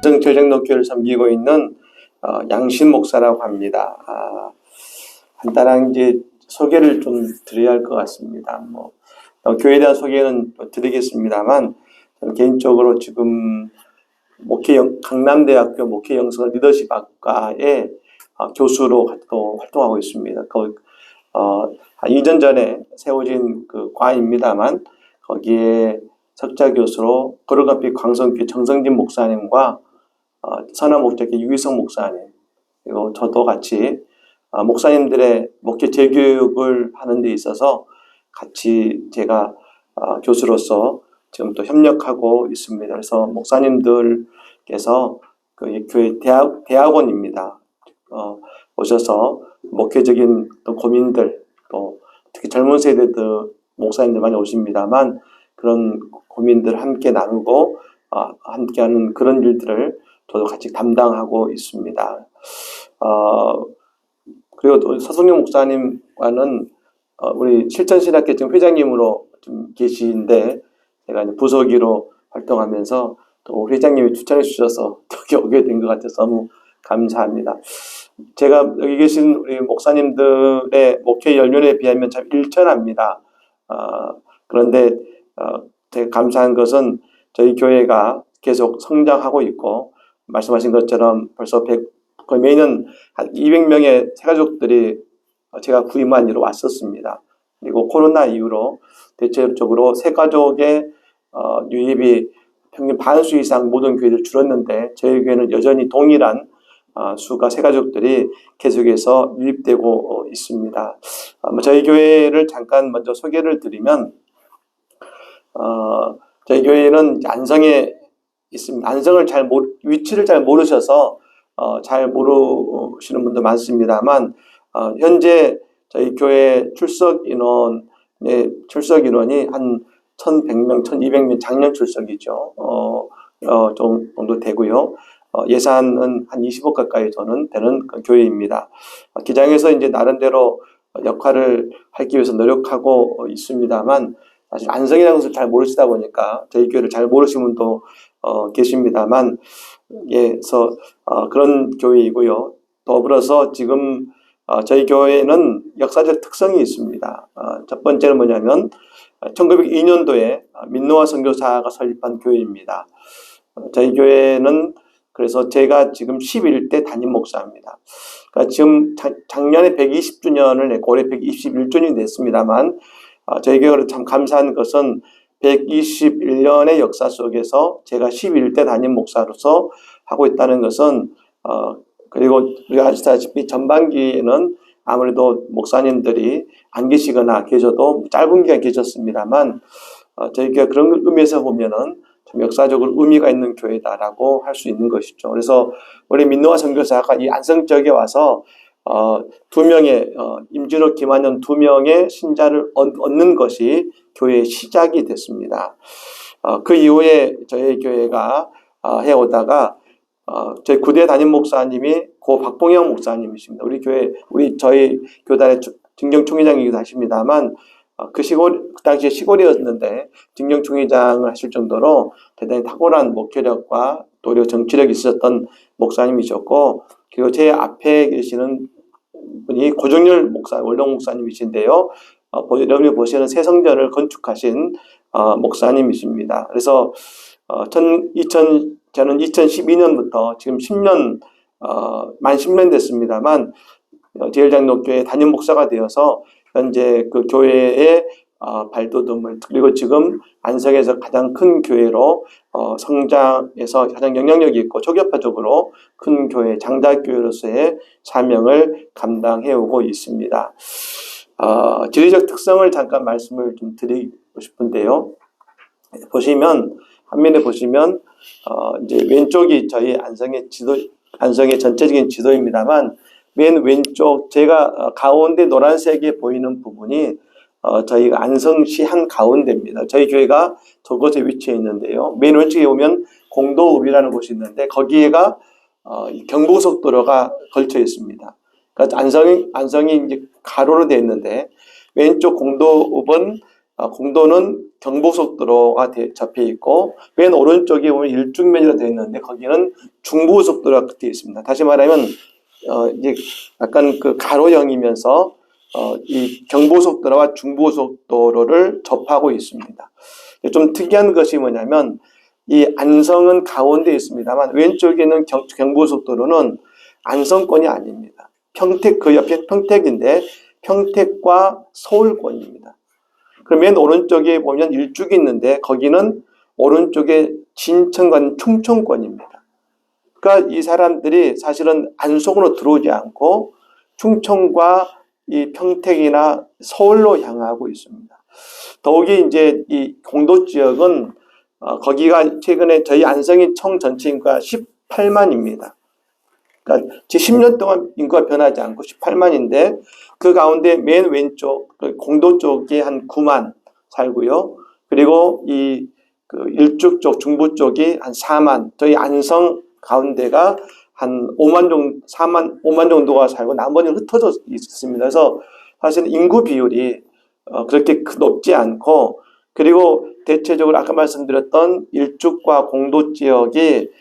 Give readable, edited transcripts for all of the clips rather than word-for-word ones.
안성제정독교를 섬기고 있는 양신 목사라고 합니다. 간단한 이제 소개를 좀 드려야 할 것 같습니다. 교회에 대한 소개는 드리겠습니다만, 저는 개인적으로 지금 강남대학교 목회영성 리더십학과의 교수로 활동하고 있습니다. 한 2년 전에 세워진 그 과입니다만, 거기에 석자 교수로 거룩한빛 광성교회 정성진 목사님과 선화목적교 유기성 목사님, 그리고 저도 같이 목사님들의 목회 재교육을 하는 데 있어서 같이 제가 교수로서 지금 또 협력하고 있습니다. 그래서 목사님들께서 그 교회 대학원입니다. 오셔서 목회적인 또 고민들, 또 특히 젊은 세대들 목사님들 많이 오십니다만, 그런 고민들 함께 나누고 함께하는 그런 일들을 저도 같이 담당하고 있습니다. 그리고 또 서성용 목사님과는 우리 실천신학회 지금 회장님으로 좀 계시는데, 제가 이제 부서기로 활동하면서 또 회장님이 추천해 주셔서 여기 오게 된 것 같아서 너무 감사합니다. 제가 여기 계신 우리 목사님들의 목회 연륜에 비하면 참 일천합니다. 그런데 되게 감사한 것은 저희 교회가 계속 성장하고 있고, 말씀하신 것처럼 벌써 거의 매년 한 200명의 새가족들이 제가 구임한 일로 왔었습니다. 그리고 코로나 이후로 대체적으로 새가족의 유입이 평균 반수 이상 모든 교회들 줄었는데, 저희 교회는 여전히 동일한 수가 새가족들이 계속해서 유입되고 있습니다. 저희 교회를 잠깐 먼저 소개를 드리면, 저희 교회는 안성에 있습니다. 안성을 위치를 잘 모르셔서 잘 모르시는 분도 많습니다만, 현재 저희 교회 출석 인원이 한 1,100명, 1,200명 작년 출석이죠. 정도 되고요. 예산은 한 20억 가까이 되는 교회입니다. 기장에서 이제 나름대로 역할을 하기 위해서 노력하고 있습니다만, 사실 안성이라는 것을 잘 모르시다 보니까 저희 교회를 잘 모르시는 분도 계십니다만, 그래서 그런 교회이고요. 더불어서 지금 저희 교회는 역사적 특성이 있습니다. 첫 번째는 뭐냐면 1902년도에 민노아 선교사가 설립한 교회입니다. 저희 교회는 그래서 제가 지금 11대 담임 목사입니다. 그러니까 지금 작년에 120주년을 냈고 올해 121주년이 됐습니다만, 저희 교회가 참 감사한 것은 121년의 역사 속에서 제가 11대 담임 목사로서 하고 있다는 것은, 그리고 우리가 아시다시피 전반기에는 아무래도 목사님들이 안 계시거나 계셔도 짧은 기간 계셨습니다만, 저희가 그런 의미에서 보면은 참 역사적으로 의미가 있는 교회다라고 할 수 있는 것이죠. 그래서 우리 민노아 선교사가 이 안성 지역에 와서 2명의 임진호, 김한현 2명의 신자를 얻는 것이 교회의 시작이 됐습니다. 그 이후에 저희 교회가 해오다가 저희 9대 담임 목사님이 고 박봉영 목사님이십니다. 저희 교단의 증정총회장이기도 하십니다만, 그 당시에 시골이었는데 증정총회장을 하실 정도로 대단히 탁월한 목회력과 또 정치력이 있었던 목사님이셨고, 그리고 제 앞에 계시는 분이 고정열 원로 목사님이신데요. 여러분이 보시는 새성전을 건축하신 목사님이십니다. 그래서 저는 2012년부터 지금 만 10년 됐습니다만, 제일장로교회 담임 목사가 되어서 현재 그 교회의 발돋움을, 그리고 지금 안성에서 가장 큰 교회로 성장해서 가장 영향력이 있고 초교파적으로 큰 교회, 장자교회로서의 사명을 감당해오고 있습니다. 지리적 특성을 잠깐 말씀을 좀 드리고 싶은데요. 한면에 보시면 이제 왼쪽이 저희 안성의 전체적인 지도입니다만, 맨 왼쪽 제가 가운데 노란색에 보이는 부분이 저희가 안성시 한 가운데입니다. 저희 교회가 저곳에 위치해 있는데요. 맨 왼쪽에 보면 공도읍이라는 곳이 있는데, 거기에가 경부고속도로가 걸쳐 있습니다. 그러니까 안성이 이제 가로로 되어 있는데, 왼쪽 공도읍은 공도는 경부고속도로가 접해 있고 맨 오른쪽에 보면 일중면이라 되어 있는데 거기는 중부고속도로가 되어 있습니다. 다시 말하면 이제 약간 그 가로형이면서 이 경부고속도로와 중부고속도로를 접하고 있습니다. 좀 특이한 것이 뭐냐면 이 안성은 가운데 있습니다만 왼쪽에 있는 경부고속도로는 안성권이 아닙니다. 평택 그 옆에 평택인데 평택과 서울권입니다. 그럼 맨 오른쪽에 보면 일죽이 있는데 거기는 오른쪽에 진천과 충청권입니다. 그러니까 이 사람들이 사실은 안성으로 들어오지 않고 충청과 이 평택이나 서울로 향하고 있습니다. 더욱이 이제 이 공도 지역은 거기가 최근에 저희 안성이 총 전체 인구가 18만입니다. 그러니까 10년 동안 인구가 변하지 않고 18만인데 그 가운데 맨 왼쪽 공도 쪽이 한 9만 살고요. 그리고 그 일죽 쪽 중부 쪽이 한 4만. 저희 안성 가운데가 한 5만 정도, 5만 정도가 살고 나머지는 흩어져 있습니다. 그래서 사실 인구 비율이 그렇게 높지 않고 그리고 대체적으로 아까 말씀드렸던 일죽과 공도 지역이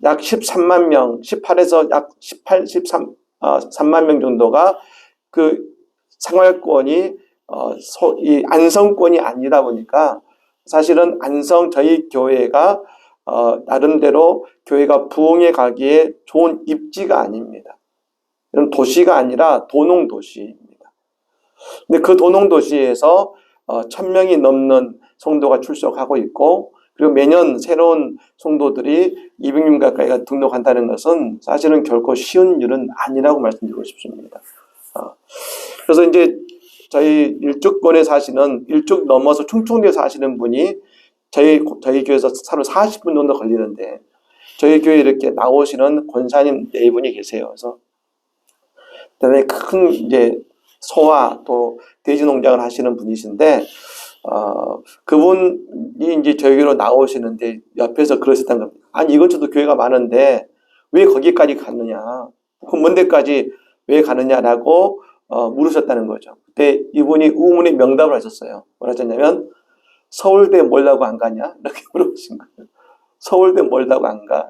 약 13만 명, 18에서 약 18, 13, 3만 명 정도가 그 생활권이 이 안성권이 아니다 보니까 사실은 안성 저희 교회가 나름대로 교회가 부흥해 가기에 좋은 입지가 아닙니다. 이런 도시가 아니라 도농도시입니다. 근데 그 도농도시에서 1,000명이 넘는 성도가 출석하고 있고 그리고 매년 새로운 성도들이 200명 가까이가 등록한다는 것은 사실은 결코 쉬운 일은 아니라고 말씀드리고 싶습니다. 그래서 이제 저희 일죽권에 사시는 일죽 넘어서 충청도에 사시는 분이 저희 교회에서 하루 40분 정도 걸리는데 저희 교회에 이렇게 나오시는 권사님 4분이 계세요. 그래서 대단히 큰 이제 소와 또 돼지 농장을 하시는 분이신데 그분이 이제 저희 교회로 나오시는데 옆에서 그러셨다는 겁니다. 아니 이 근처도 교회가 많은데 왜 거기까지 갔느냐? 그 먼 데까지 왜 가느냐라고 물으셨다는 거죠. 그때 이분이 우문의 명답을 하셨어요. 뭐라 하셨냐면 서울대 멀다고 안 가냐? 이렇게 물어보신 거예요. 서울대 멀다고 안 가.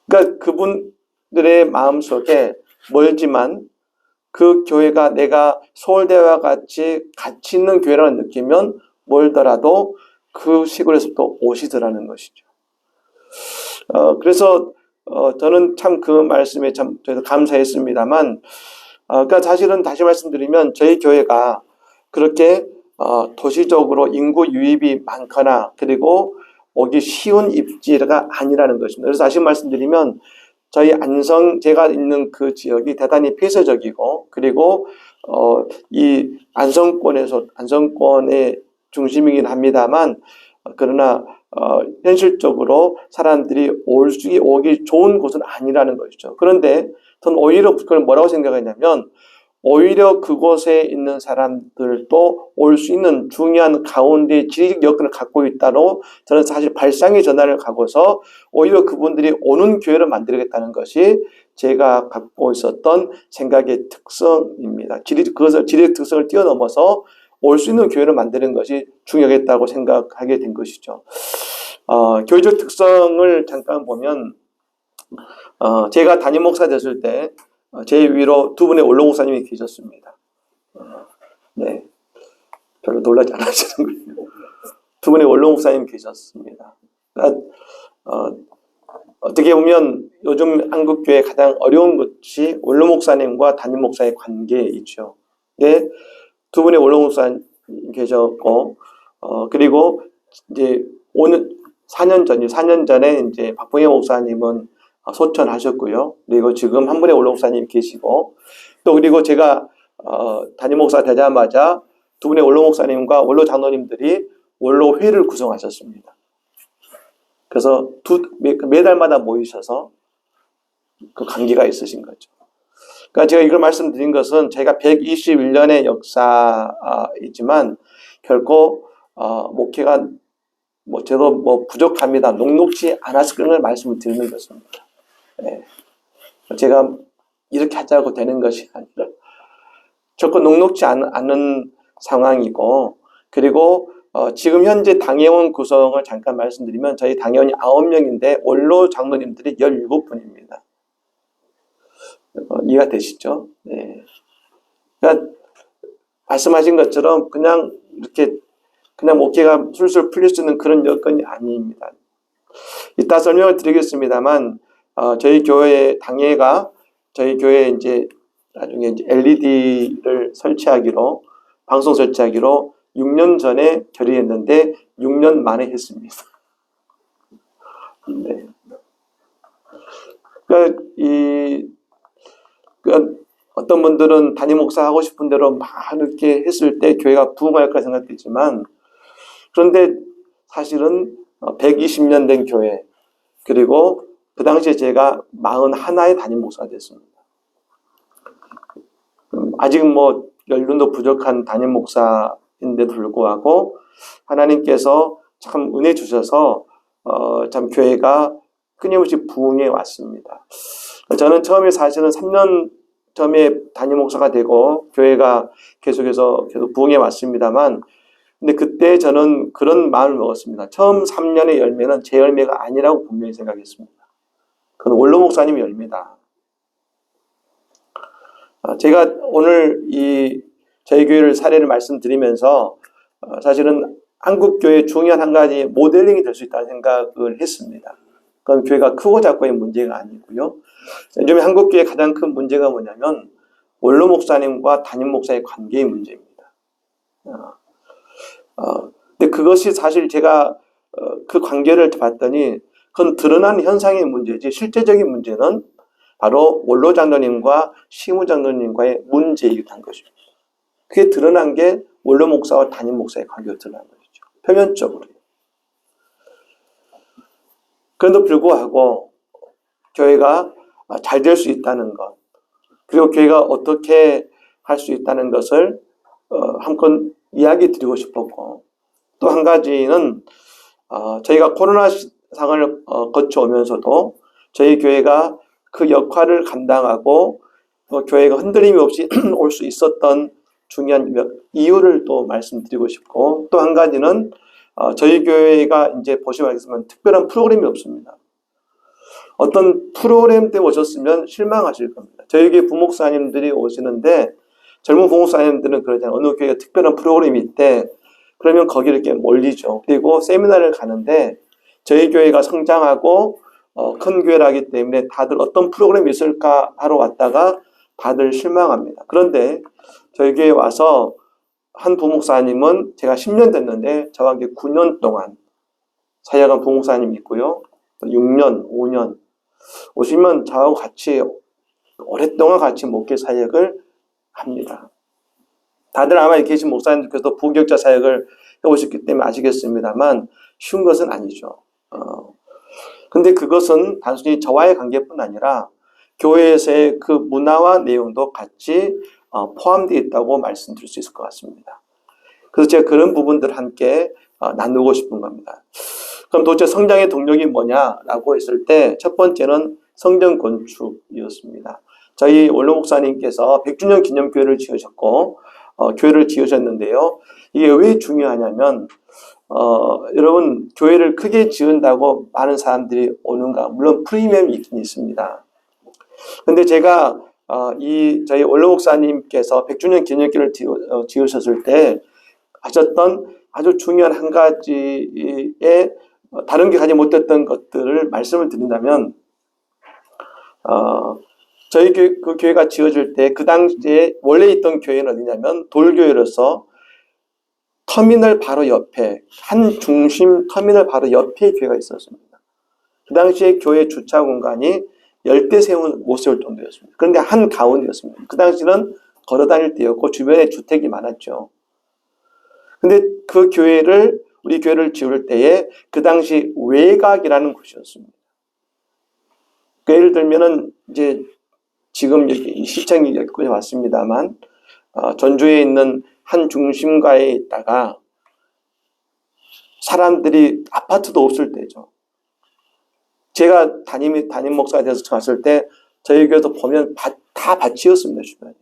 그러니까 그분들의 마음속에 멀지만 그 교회가 내가 서울대와 같이 가치 있는 교회라고 느끼면 멀더라도 그 시골에서 또 오시더라는 것이죠. 그래서 저는 참 그 말씀에 참 저희도 감사했습니다만 그러니까 사실은 다시 말씀드리면 저희 교회가 그렇게 도시적으로 인구 유입이 많거나 그리고 오기 쉬운 입지가 아니라는 것입니다. 그래서 다시 말씀드리면 저희 안성 제가 있는 그 지역이 대단히 폐쇄적이고 그리고 이 안성권의 중심이긴 합니다만 그러나 현실적으로 사람들이 오기 좋은 곳은 아니라는 것이죠. 그런데 저는 오히려 그걸 뭐라고 생각하냐면 오히려 그곳에 있는 사람들도 올 수 있는 중요한 가운데 지리적 여건을 갖고 있다로 저는 사실 발상의 전환을 가고서 오히려 그분들이 오는 교회를 만들겠다는 것이 제가 갖고 있었던 생각의 특성입니다. 그것을 지리적 특성을 뛰어넘어서 올 수 있는 교회를 만드는 것이 중요하겠다고 생각하게 된 것이죠. 교회적 특성을 잠깐 보면 제가 담임 목사 됐을 때 제 위로 2분의 원로 목사님이 계셨습니다. 네, 별로 놀라지 않으시는 거예요. 2분의 원로 목사님이 계셨습니다. 그러니까 어떻게 보면 요즘 한국교회 가장 어려운 것이 원로 목사님과 담임 목사의 관계이죠. 네, 2분의 원로 목사님 계셨고 그리고 이제 4년 전에 이제 박봉혜 목사님은 소천하셨고요. 그리고 지금 한 분의 원로 목사님 계시고 또 그리고 제가 담임 목사 되자마자 2분의 원로 목사님과 원로 장로님들이 원로 회를 구성하셨습니다. 그래서 매달마다 모이셔서 그 관계가 있으신 거죠. 그러니까 제가 이걸 말씀드린 것은 제가 121년의 역사이지만 결코 목회가 저도 부족합니다. 녹록지 않았을 그런 걸 말씀을 드리는 것입니다. 네. 제가 이렇게 하자고 되는 것이 아니라 결코 녹록지 않은 상황이고 그리고 지금 현재 당회원 구성을 잠깐 말씀드리면 저희 당회원이 9명인데 원로 장로님들이 17분입니다. 이해가 되시죠? 네. 그러니까 말씀하신 것처럼 그냥 이렇게 그냥 목회가 술술 풀릴 수 있는 그런 여건이 아닙니다. 이따 설명을 드리겠습니다만 저희 교회 당회가 저희 교회에 이제 나중에 이제 LED를 설치하기로 방송 설치하기로 6년 전에 결의했는데 6년 만에 했습니다. 네. 그러니까 어떤 분들은 담임 목사 하고 싶은 대로 막 이렇게 했을 때 교회가 부흥할까 생각했지만 그런데 사실은 120년 된 교회 그리고 그 당시에 제가 41의 담임 목사가 됐습니다. 아직 뭐 연륜도 부족한 담임 목사인데도 불구하고 하나님께서 참 은혜 주셔서 참 교회가 끊임없이 부흥해 왔습니다. 저는 처음에 사실은 3년 전에 담임 목사가 되고 교회가 계속 부흥해 왔습니다만 근데 그때 저는 그런 마음을 먹었습니다. 처음 3년의 열매는 제 열매가 아니라고 분명히 생각했습니다. 그건 원로 목사님의 열매다. 제가 오늘 저희 교회를 사례를 말씀드리면서 사실은 한국 교회의 중요한 한 가지 모델링이 될 수 있다는 생각을 했습니다. 그건 교회가 크고 작고의 문제가 아니고요. 요즘에 한국 교회의 가장 큰 문제가 뭐냐면 원로 목사님과 담임 목사의 관계의 문제입니다. 근데 그것이 사실 제가 그 관계를 봤더니 그건 드러난 현상의 문제지 실제적인 문제는 바로 원로 장로님과 시무 장로님과의 문제이기도 한 것입니다. 그게 드러난 게 원로 목사와 담임 목사의 관계가 드러난 것이죠. 표면적으로. 그런데도 불구하고 교회가 잘 될 수 있다는 것 그리고 교회가 어떻게 할 수 있다는 것을 한번 이야기 드리고 싶었고 또 한 가지는 저희가 코로나 상을 거쳐오면서도 저희 교회가 그 역할을 감당하고 교회가 흔들림이 없이 올 수 있었던 중요한 이유를 또 말씀드리고 싶고 또 한 가지는 저희 교회가 이제 보시면 알겠지만 특별한 프로그램이 없습니다. 어떤 프로그램 때 오셨으면 실망하실 겁니다. 저희 교회 부목사님들이 오시는데 젊은 부목사님들은 그러잖아요. 어느 교회가 특별한 프로그램이 있대. 그러면 거기를 이렇게 몰리죠. 그리고 세미나를 가는데 저희 교회가 성장하고 큰 교회라기 때문에 다들 어떤 프로그램이 있을까 하러 왔다가 다들 실망합니다. 그런데 저희 교회에 와서 한 부목사님은 제가 10년 됐는데 저와 함께 9년 동안 사역한 부목사님이 있고요. 6년, 5년 오시면 저하고 같이 오랫동안 같이 목회 사역을 합니다. 다들 아마 이렇게 계신 목사님들께서도 부격자 사역을 해오셨기 때문에 아시겠습니다만 쉬운 것은 아니죠. 근데 그것은 단순히 저와의 관계뿐 아니라 교회에서의 그 문화와 내용도 같이 포함되어 있다고 말씀드릴 수 있을 것 같습니다. 그래서 제가 그런 부분들을 함께 나누고 싶은 겁니다. 그럼 도대체 성장의 동력이 뭐냐라고 했을 때 첫 번째는 성전 건축이었습니다. 저희 원로 목사님께서 100주년 기념교회를 지으셨고 교회를 지으셨는데요. 이게 왜 중요하냐면 여러분 교회를 크게 지은다고 많은 사람들이 오는가? 물론 프리미엄이 있긴 있습니다. 근데 제가 저희 원로 목사님께서 100주년 기념교회를 지으셨을 때 하셨던 아주 중요한 한 가지의 다른 게 가지 못했던 것들을 말씀을 드린다면 저희 그 교회가 지어질 때 그 당시에 원래 있던 교회는 어디냐면 돌교회로서 터미널 바로 옆에 한 중심 터미널 바로 옆에 교회가 있었습니다. 그 당시에 교회 주차 공간이 10대 세운 못 세울 정도였습니다. 그런데 한 가운데였습니다. 그 당시는 걸어 다닐 때였고 주변에 주택이 많았죠. 근데 그 교회를 우리 교회를 지을 때에 그 당시 외곽이라는 곳이었습니다. 그러니까 예를 들면은 이제 지금 여기 시청이 여기까지 왔습니다만 전주에 있는 한 중심가에 있다가 사람들이 아파트도 없을 때죠. 제가 담임 목사가 돼서 갔을 때 저희 교회도 보면 다 밭이었습니다. 주변에.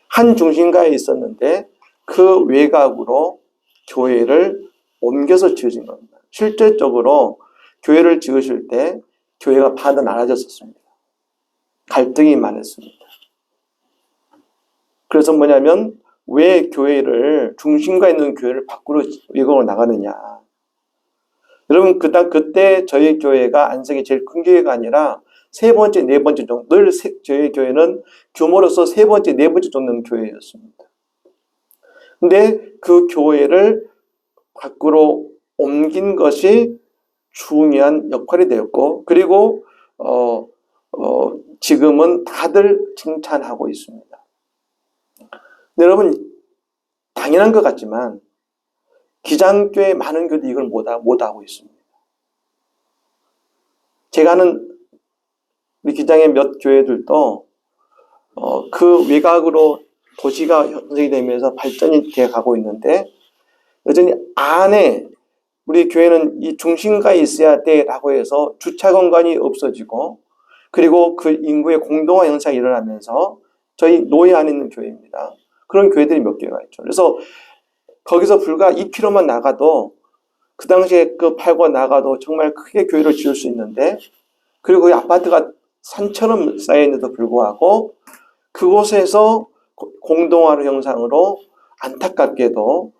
한 중심가에 있었는데 그 외곽으로 교회를 옮겨서 지어진 겁니다. 실질적으로 교회를 지으실 때 교회가 반은 나눠졌었습니다. 갈등이 많았습니다. 그래서 뭐냐면 왜 교회를 중심가 있는 교회를 밖으로 외곽으로 나가느냐. 여러분 그때 저희 교회가 안성이 제일 큰 교회가 아니라 세 번째, 네 번째 정도 늘 저희 교회는 규모로서 세 번째, 네 번째 정도는 교회였습니다. 근데 그 교회를 밖으로 옮긴 것이 중요한 역할이 되었고 그리고 지금은 다들 칭찬하고 있습니다. 여러분 당연한 것 같지만 기장교회 많은 교회도 이걸 못하고 있습니다. 제가 아는 우리 기장의 몇 교회들도 그 외곽으로 도시가 형성이 되면서 발전이 되어 가고 있는데 여전히 안에 우리 교회는 이 중심가에 있어야 돼라고 해서 주차 공간이 없어지고 그리고 그 인구의 공동화 현상이 일어나면서 저희 노예 안에 있는 교회입니다. 그런 교회들이 몇 개가 있죠. 그래서 거기서 불과 2km만 나가도 그 당시에 그 팔고 나가도 정말 크게 교회를 지을 수 있는데 그리고 그 아파트가 산처럼 쌓여있는데도 불구하고 그곳에서 공동화의 형상으로 안타깝게도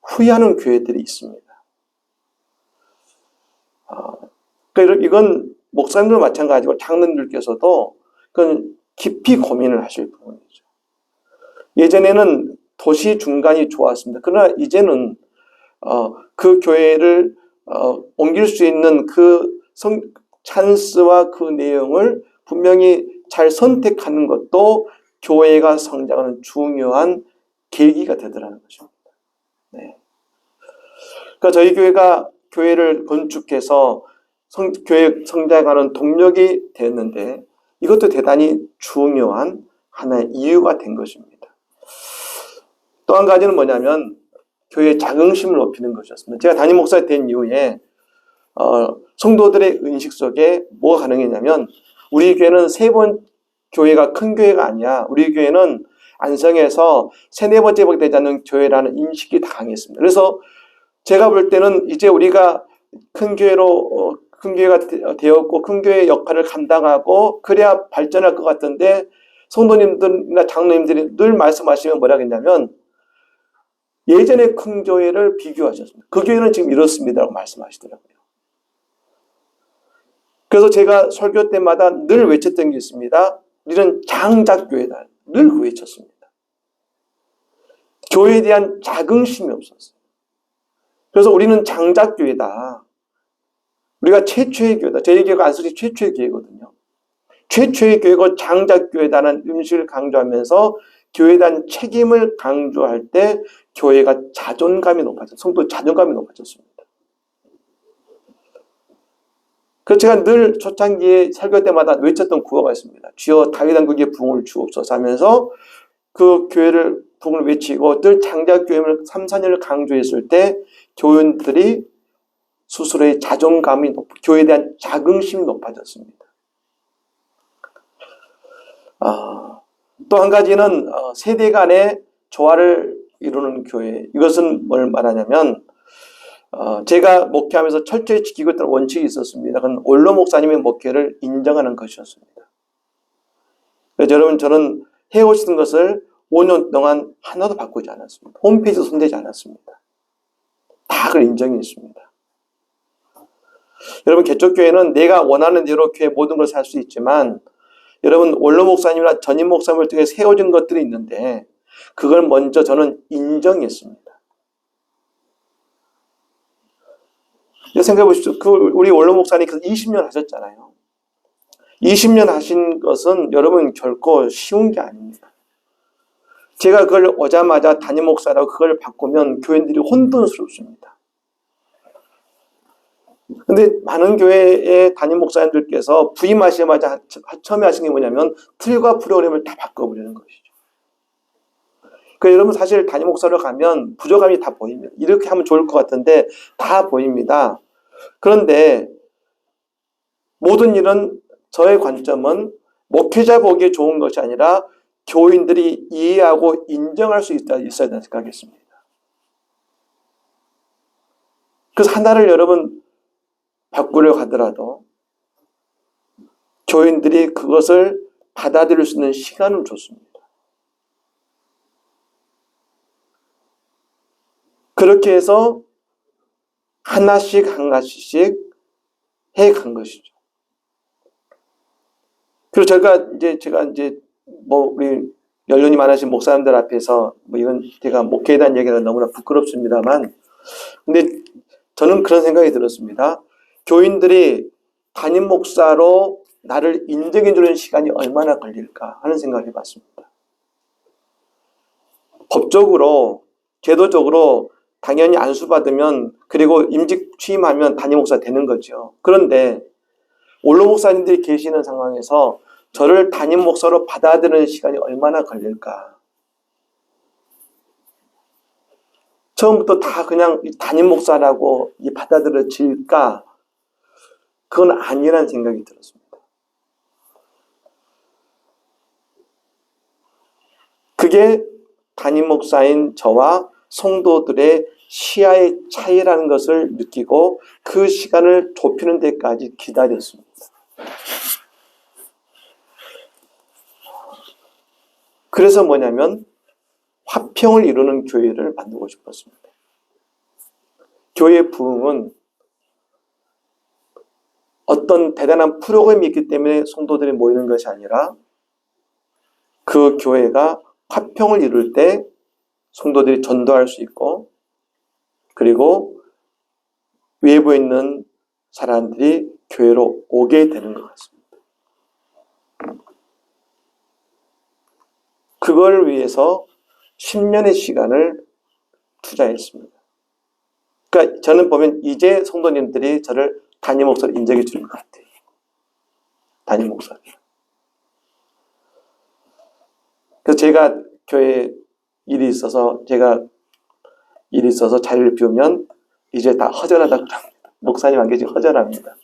후회하는 교회들이 있습니다. 그러니까 이건 목사님도 마찬가지고 장로님들께서도 그건 깊이 고민을 하실 부분이죠. 예전에는 도시 중간이 좋았습니다. 그러나 이제는 그 교회를 옮길 수 있는 그 찬스와 그 내용을 분명히 잘 선택하는 것도 교회가 성장하는 중요한 계기가 되더라는 것입니다. 네. 그러니까 저희 교회가 교회를 건축해서 교회 성장하는 동력이 됐는데 이것도 대단히 중요한 하나의 이유가 된 것입니다. 또 한 가지는 뭐냐면 교회의 자긍심을 높이는 것이었습니다. 제가 담임 목사가 된 이후에 성도들의 의식 속에 뭐가 가능했냐면 우리 교회는 세 번 교회가 큰 교회가 아니야. 우리 교회는 안성에서 세네 번째밖에 되지 않는 교회라는 인식이 다 강했습니다. 그래서 제가 볼 때는 이제 우리가 큰 교회가 되었고 큰 교회의 역할을 감당하고 그래야 발전할 것 같은데 성도님들이나 장로님들이 늘 말씀하시면 뭐라 했냐면 예전에 큰 교회를 비교하셨습니다. 그 교회는 지금 이렇습니다라고 말씀하시더라고요. 그래서 제가 설교 때마다 늘 외쳤던 게 있습니다. 우리는 장작교회다. 늘 그 외쳤습니다. 교회에 대한 자긍심이 없었어요. 그래서 우리는 장작교회다. 우리가 최초의 교회다. 저희 교회가 안성시 최초의 교회거든요. 최초의 교회고 장작교회다는 음식을 강조하면서 교회에 대한 책임을 강조할 때 교회가 자존감이 높아졌어요. 성도 자존감이 높아졌습니다. 그래서 제가 늘 초창기에 설교 때마다 외쳤던 구호가 있습니다. 주여 다윗 왕국의 부흥을 주옵소서 하면서 그 교회를 부흥을 외치고 늘 장작교회를 3, 4년을 강조했을 때 교인들이 스스로의 자존감이 교회에 대한 자긍심이 높아졌습니다. 또 한 가지는 세대 간의 조화를 이루는 교회. 이것은 뭘 말하냐면 제가 목회하면서 철저히 지키고 있던 원칙이 있었습니다. 그건 원로 목사님의 목회를 인정하는 것이었습니다. 그래서 여러분 저는 해오시던 것을 5년 동안 하나도 바꾸지 않았습니다. 홈페이지도 손대지 않았습니다. 다 그걸 인정했습니다. 여러분 개척교회는 내가 원하는 대로 교회 모든 걸 살 수 있지만 여러분 원로 목사님이나 전임 목사님을 통해 세워진 것들이 있는데 그걸 먼저 저는 인정했습니다. 생각해 보십시오. 우리 원로 목사님 20년 하셨잖아요. 20년 하신 것은 여러분 결코 쉬운 게 아닙니다. 제가 그걸 오자마자 담임 목사라고 그걸 바꾸면 교인들이 혼돈스럽습니다. 근데 많은 교회의 담임 목사님들께서 부임하시자마자 처음에 하신 게 뭐냐면 틀과 프로그램을 다 바꿔버리는 것이죠. 그러니까 여러분 사실 담임 목사로 가면 부족함이 다 보입니다. 이렇게 하면 좋을 것 같은데 다 보입니다. 그런데 모든 일은 저의 관점은 목회자 보기에 좋은 것이 아니라 교인들이 이해하고 인정할 수 있어야 된다고 생각했습니다. 그래서 하나를 여러분 바꾸려고 하더라도 교인들이 그것을 받아들일 수 있는 시간을 줬습니다. 그렇게 해서 하나씩 해간 것이죠. 그리고 제가 이제 우리 연륜이 많으신 목사님들 앞에서 이건 제가 목회에 대한 얘기가 너무나 부끄럽습니다만, 근데 저는 그런 생각이 들었습니다. 교인들이 담임 목사로 나를 인정해 주는 시간이 얼마나 걸릴까 하는 생각을 해봤습니다. 법적으로, 제도적으로 당연히 안수받으면 그리고 임직 취임하면 담임 목사 되는 거죠. 그런데 원로 목사님들이 계시는 상황에서 저를 담임 목사로 받아들이는 시간이 얼마나 걸릴까? 처음부터 다 그냥 담임 목사라고 받아들여질까? 그건 아니라는 생각이 들었습니다. 그게 담임 목사인 저와 성도들의 시야의 차이라는 것을 느끼고 그 시간을 좁히는 데까지 기다렸습니다. 그래서 뭐냐면 화평을 이루는 교회를 만들고 싶었습니다. 교회의 부흥은 어떤 대단한 프로그램이 있기 때문에 성도들이 모이는 것이 아니라 그 교회가 화평을 이룰 때 성도들이 전도할 수 있고 그리고 외부에 있는 사람들이 교회로 오게 되는 것 같습니다. 그걸 위해서 10년의 시간을 투자했습니다. 그러니까 저는 보면 이제 성도님들이 저를 담임 목사로 인정해 주는 것 같아요. 담임 목사. 그래서 제가 교회에 일이 있어서 자리를 비우면 이제 다 허전하다고 합니다. 목사님 안 계시고 허전합니다.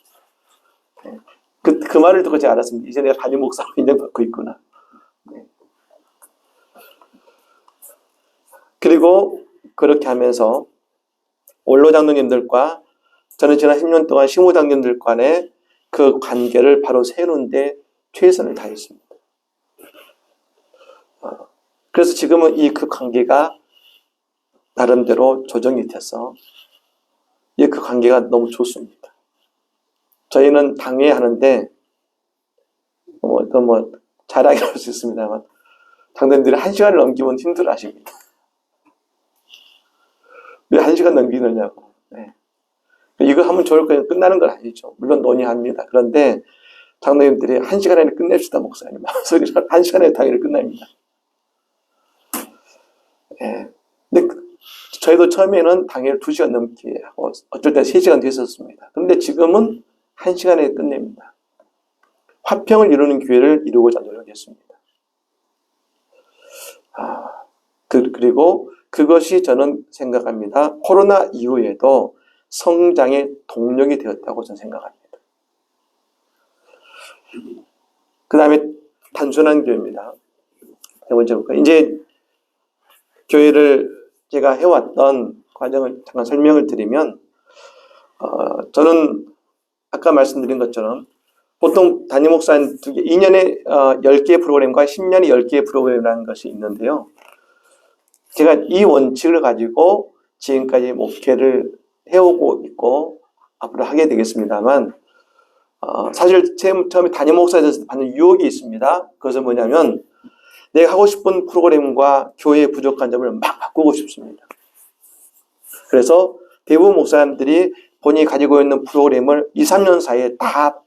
그 말을 듣고 제가 알았습니다. 이제 내가 담임 목사로 인정받고 있구나. 그리고 그렇게 하면서 원로 장로님들과 저는 지난 10년 동안 시무 장로님들 간의 그 관계를 바로 세우는데 최선을 다했습니다. 그래서 지금은 그 관계가 나름대로 조정이 돼서 그 관계가 너무 좋습니다. 저희는 당회 하는데 자랑이라고 할 수 있습니다만 장로님들이 1시간을 넘기면 힘들어 하십니다. 왜 1시간 넘기느냐고. 네. 이거 하면 좋을 거예요. 끝나는 건 아니죠. 물론 논의합니다. 그런데 장로님들이 1시간 안에 끝냅시다, 목사님. 소리를 1시간 안에 당회를 끝납니다. 네. 근데 저희도 처음에는 당회를 2시간 넘게 하고 어쩔 때 3시간도 했었습니다. 그런데 지금은 1시간에 끝냅니다. 화평을 이루는 교회를 이루고자 노력했습니다. 그리고 그것이 저는 생각합니다. 코로나 이후에도 성장의 동력이 되었다고 저는 생각합니다. 그 다음에 단순한 교회입니다. 세 번째 볼까요? 이제 교회를 제가 해왔던 과정을 잠깐 설명을 드리면 저는 아까 말씀드린 것처럼 보통 담임 목사님 2년에 10개의 프로그램과 10년에 10개의 프로그램이라는 것이 있는데요. 제가 이 원칙을 가지고 지금까지 목회를 해오고 있고 앞으로 하게 되겠습니다만 사실 처음에 담임 목사에 대해서 받는 유혹이 있습니다. 그것은 뭐냐면 내가 하고 싶은 프로그램과 교회의 부족한 점을 막 바꾸고 싶습니다. 그래서 대부분 목사님들이 본인이 가지고 있는 프로그램을 2, 3년 사이에 다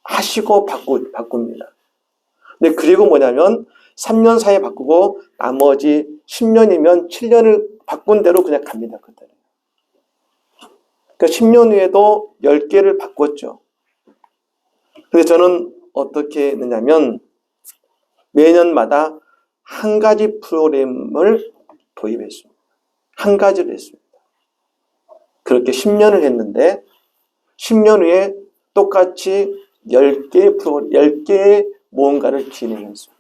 하시고 바꿉니다. 근데 그리고 뭐냐면 3년 사이에 바꾸고 나머지 10년이면 7년을 바꾼 대로 그냥 갑니다. 그때는. 그러니까 10년 후에도 10개를 바꿨죠. 근데 저는 어떻게 했느냐면 매년마다 한 가지 프로그램을 도입했습니다. 한 가지를 했습니다. 그렇게 10년을 했는데 10년 후에 똑같이 10개의 무언가를 진행했습니다.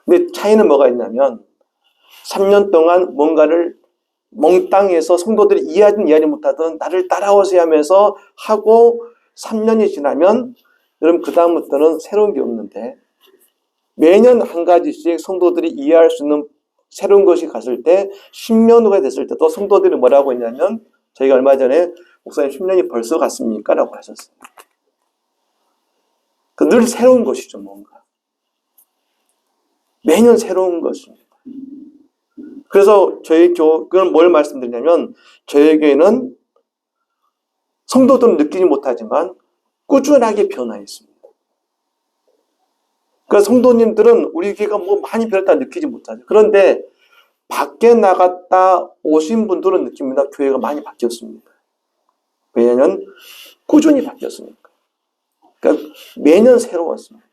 근데 차이는 뭐가 있냐면 3년 동안 뭔가를 몽땅해서 성도들이 이해하지 못하던 나를 따라오세요 하면서 하고 3년이 지나면 여러분 그 다음부터는 새로운 게 없는데 매년 한 가지씩 성도들이 이해할 수 있는 새로운 것이 갔을 때 10년 후가 됐을 때도 성도들이 뭐라고 했냐면 저희가 얼마 전에 목사님 10년이 벌써 갔습니까? 라고 하셨어요. 늘 새로운 것이죠, 뭔가. 매년 새로운 것입니다. 그래서 저희 교회는 뭘 말씀드리냐면 저희 교회는 성도들은 느끼지 못하지만 꾸준하게 변화했습니다. 그러니까 성도님들은 우리 교회가 뭐 많이 변했다 느끼지 못하죠. 그런데 밖에 나갔다 오신 분들은 느낍니다. 교회가 많이 바뀌었습니다. 왜냐하면 꾸준히 바뀌었으니까. 그러니까 매년 새로웠습니다.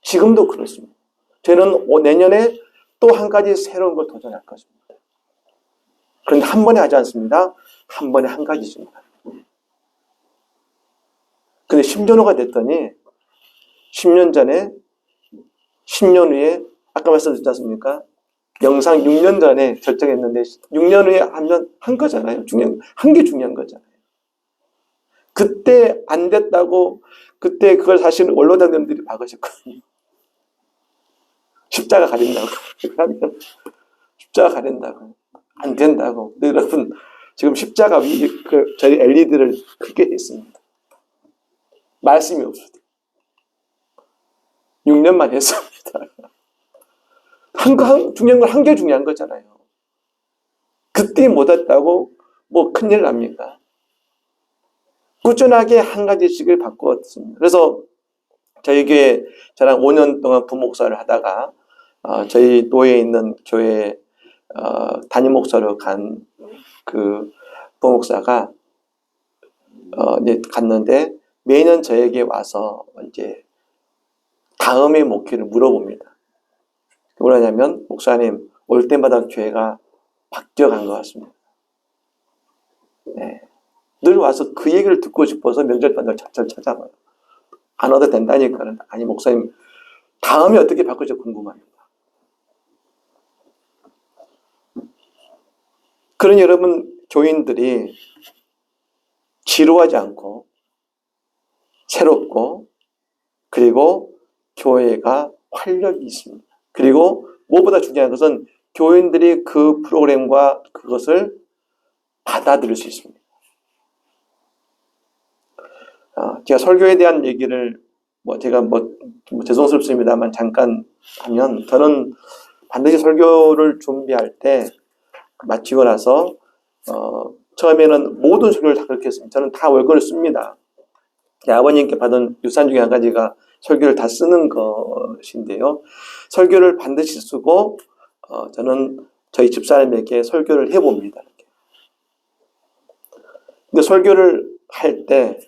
지금도 그렇습니다. 저는 내년에 또 한 가지 새로운 걸 도전할 것입니다. 그런데 한 번에 하지 않습니다. 한 번에 한 가지입니다. 근데 10년 후가 됐더니 10년 전에 10년 후에 아까 말씀드렸지 않습니까? 영상 6년 전에 결정했는데 6년 후에 하면 한 거잖아요. 한 게 중요한 거잖아요. 그때 안 됐다고 그때 그걸 사실 원로장님들이 박으셨거든요. 십자가 가린다고. 그러면 십자가 가린다고. 안 된다고. 근데 여러분 지금 십자가 위에 저희 LED를 크게 했습니다. 말씀이 없어도 6년만 했습니다. 중요한 건 한 개 중요한 거잖아요. 그때 못했다고 뭐 큰일 납니까? 꾸준하게 한 가지씩을 바꾸었습니다. 그래서 저희 교회 저랑 5년 동안 부목사를 하다가 저희 노예에 있는 교회 담임 목사로 간 그 부목사가 이제 갔는데 매년 저에게 와서 이제 다음의 목회를 물어봅니다. 뭐냐면 목사님 올 때마다 교회가 바뀌어간 것 같습니다. 네. 늘 와서 그 얘기를 듣고 싶어서 명절마다 찾아와요. 안 와도 된다니까는 아니 목사님 다음에 어떻게 바꿀지 궁금합니다. 그러니 여러분 교인들이 지루하지 않고 새롭고 그리고 교회가 활력이 있습니다. 그리고 무엇보다 중요한 것은 교인들이 그 프로그램과 그것을 받아들일 수 있습니다. 제가 설교에 대한 얘기를 제가 죄송스럽습니다만 잠깐 하면 저는 반드시 설교를 준비할 때 마치고 나서 처음에는 모든 설교를 다 그렇게 했습니다. 저는 다 월권을 씁니다. 아버님께 받은 유산 중에 한 가지가 설교를 다 쓰는 것인데요. 설교를 반드시 쓰고 저는 저희 집사람에게 설교를 해봅니다. 근데 설교를 할 때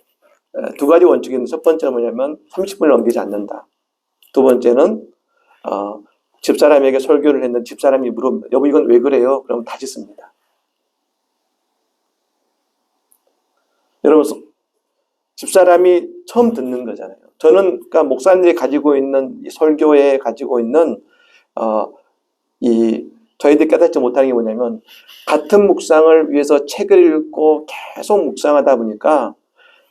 두 가지 원칙이 있는데 첫 번째는 뭐냐면 30분을 넘기지 않는다. 두 번째는 집사람에게 설교를 했는데 집사람이 물어봅니다. 여보 이건 왜 그래요? 그러면 다시 씁니다. 여러분 집사람이 처음 듣는 거잖아요. 저는 그러니까 목사님들이 가지고 있는 이 설교에 가지고 있는 저희들이 깨닫지 못하는 게 뭐냐면 같은 묵상을 위해서 책을 읽고 계속 묵상하다 보니까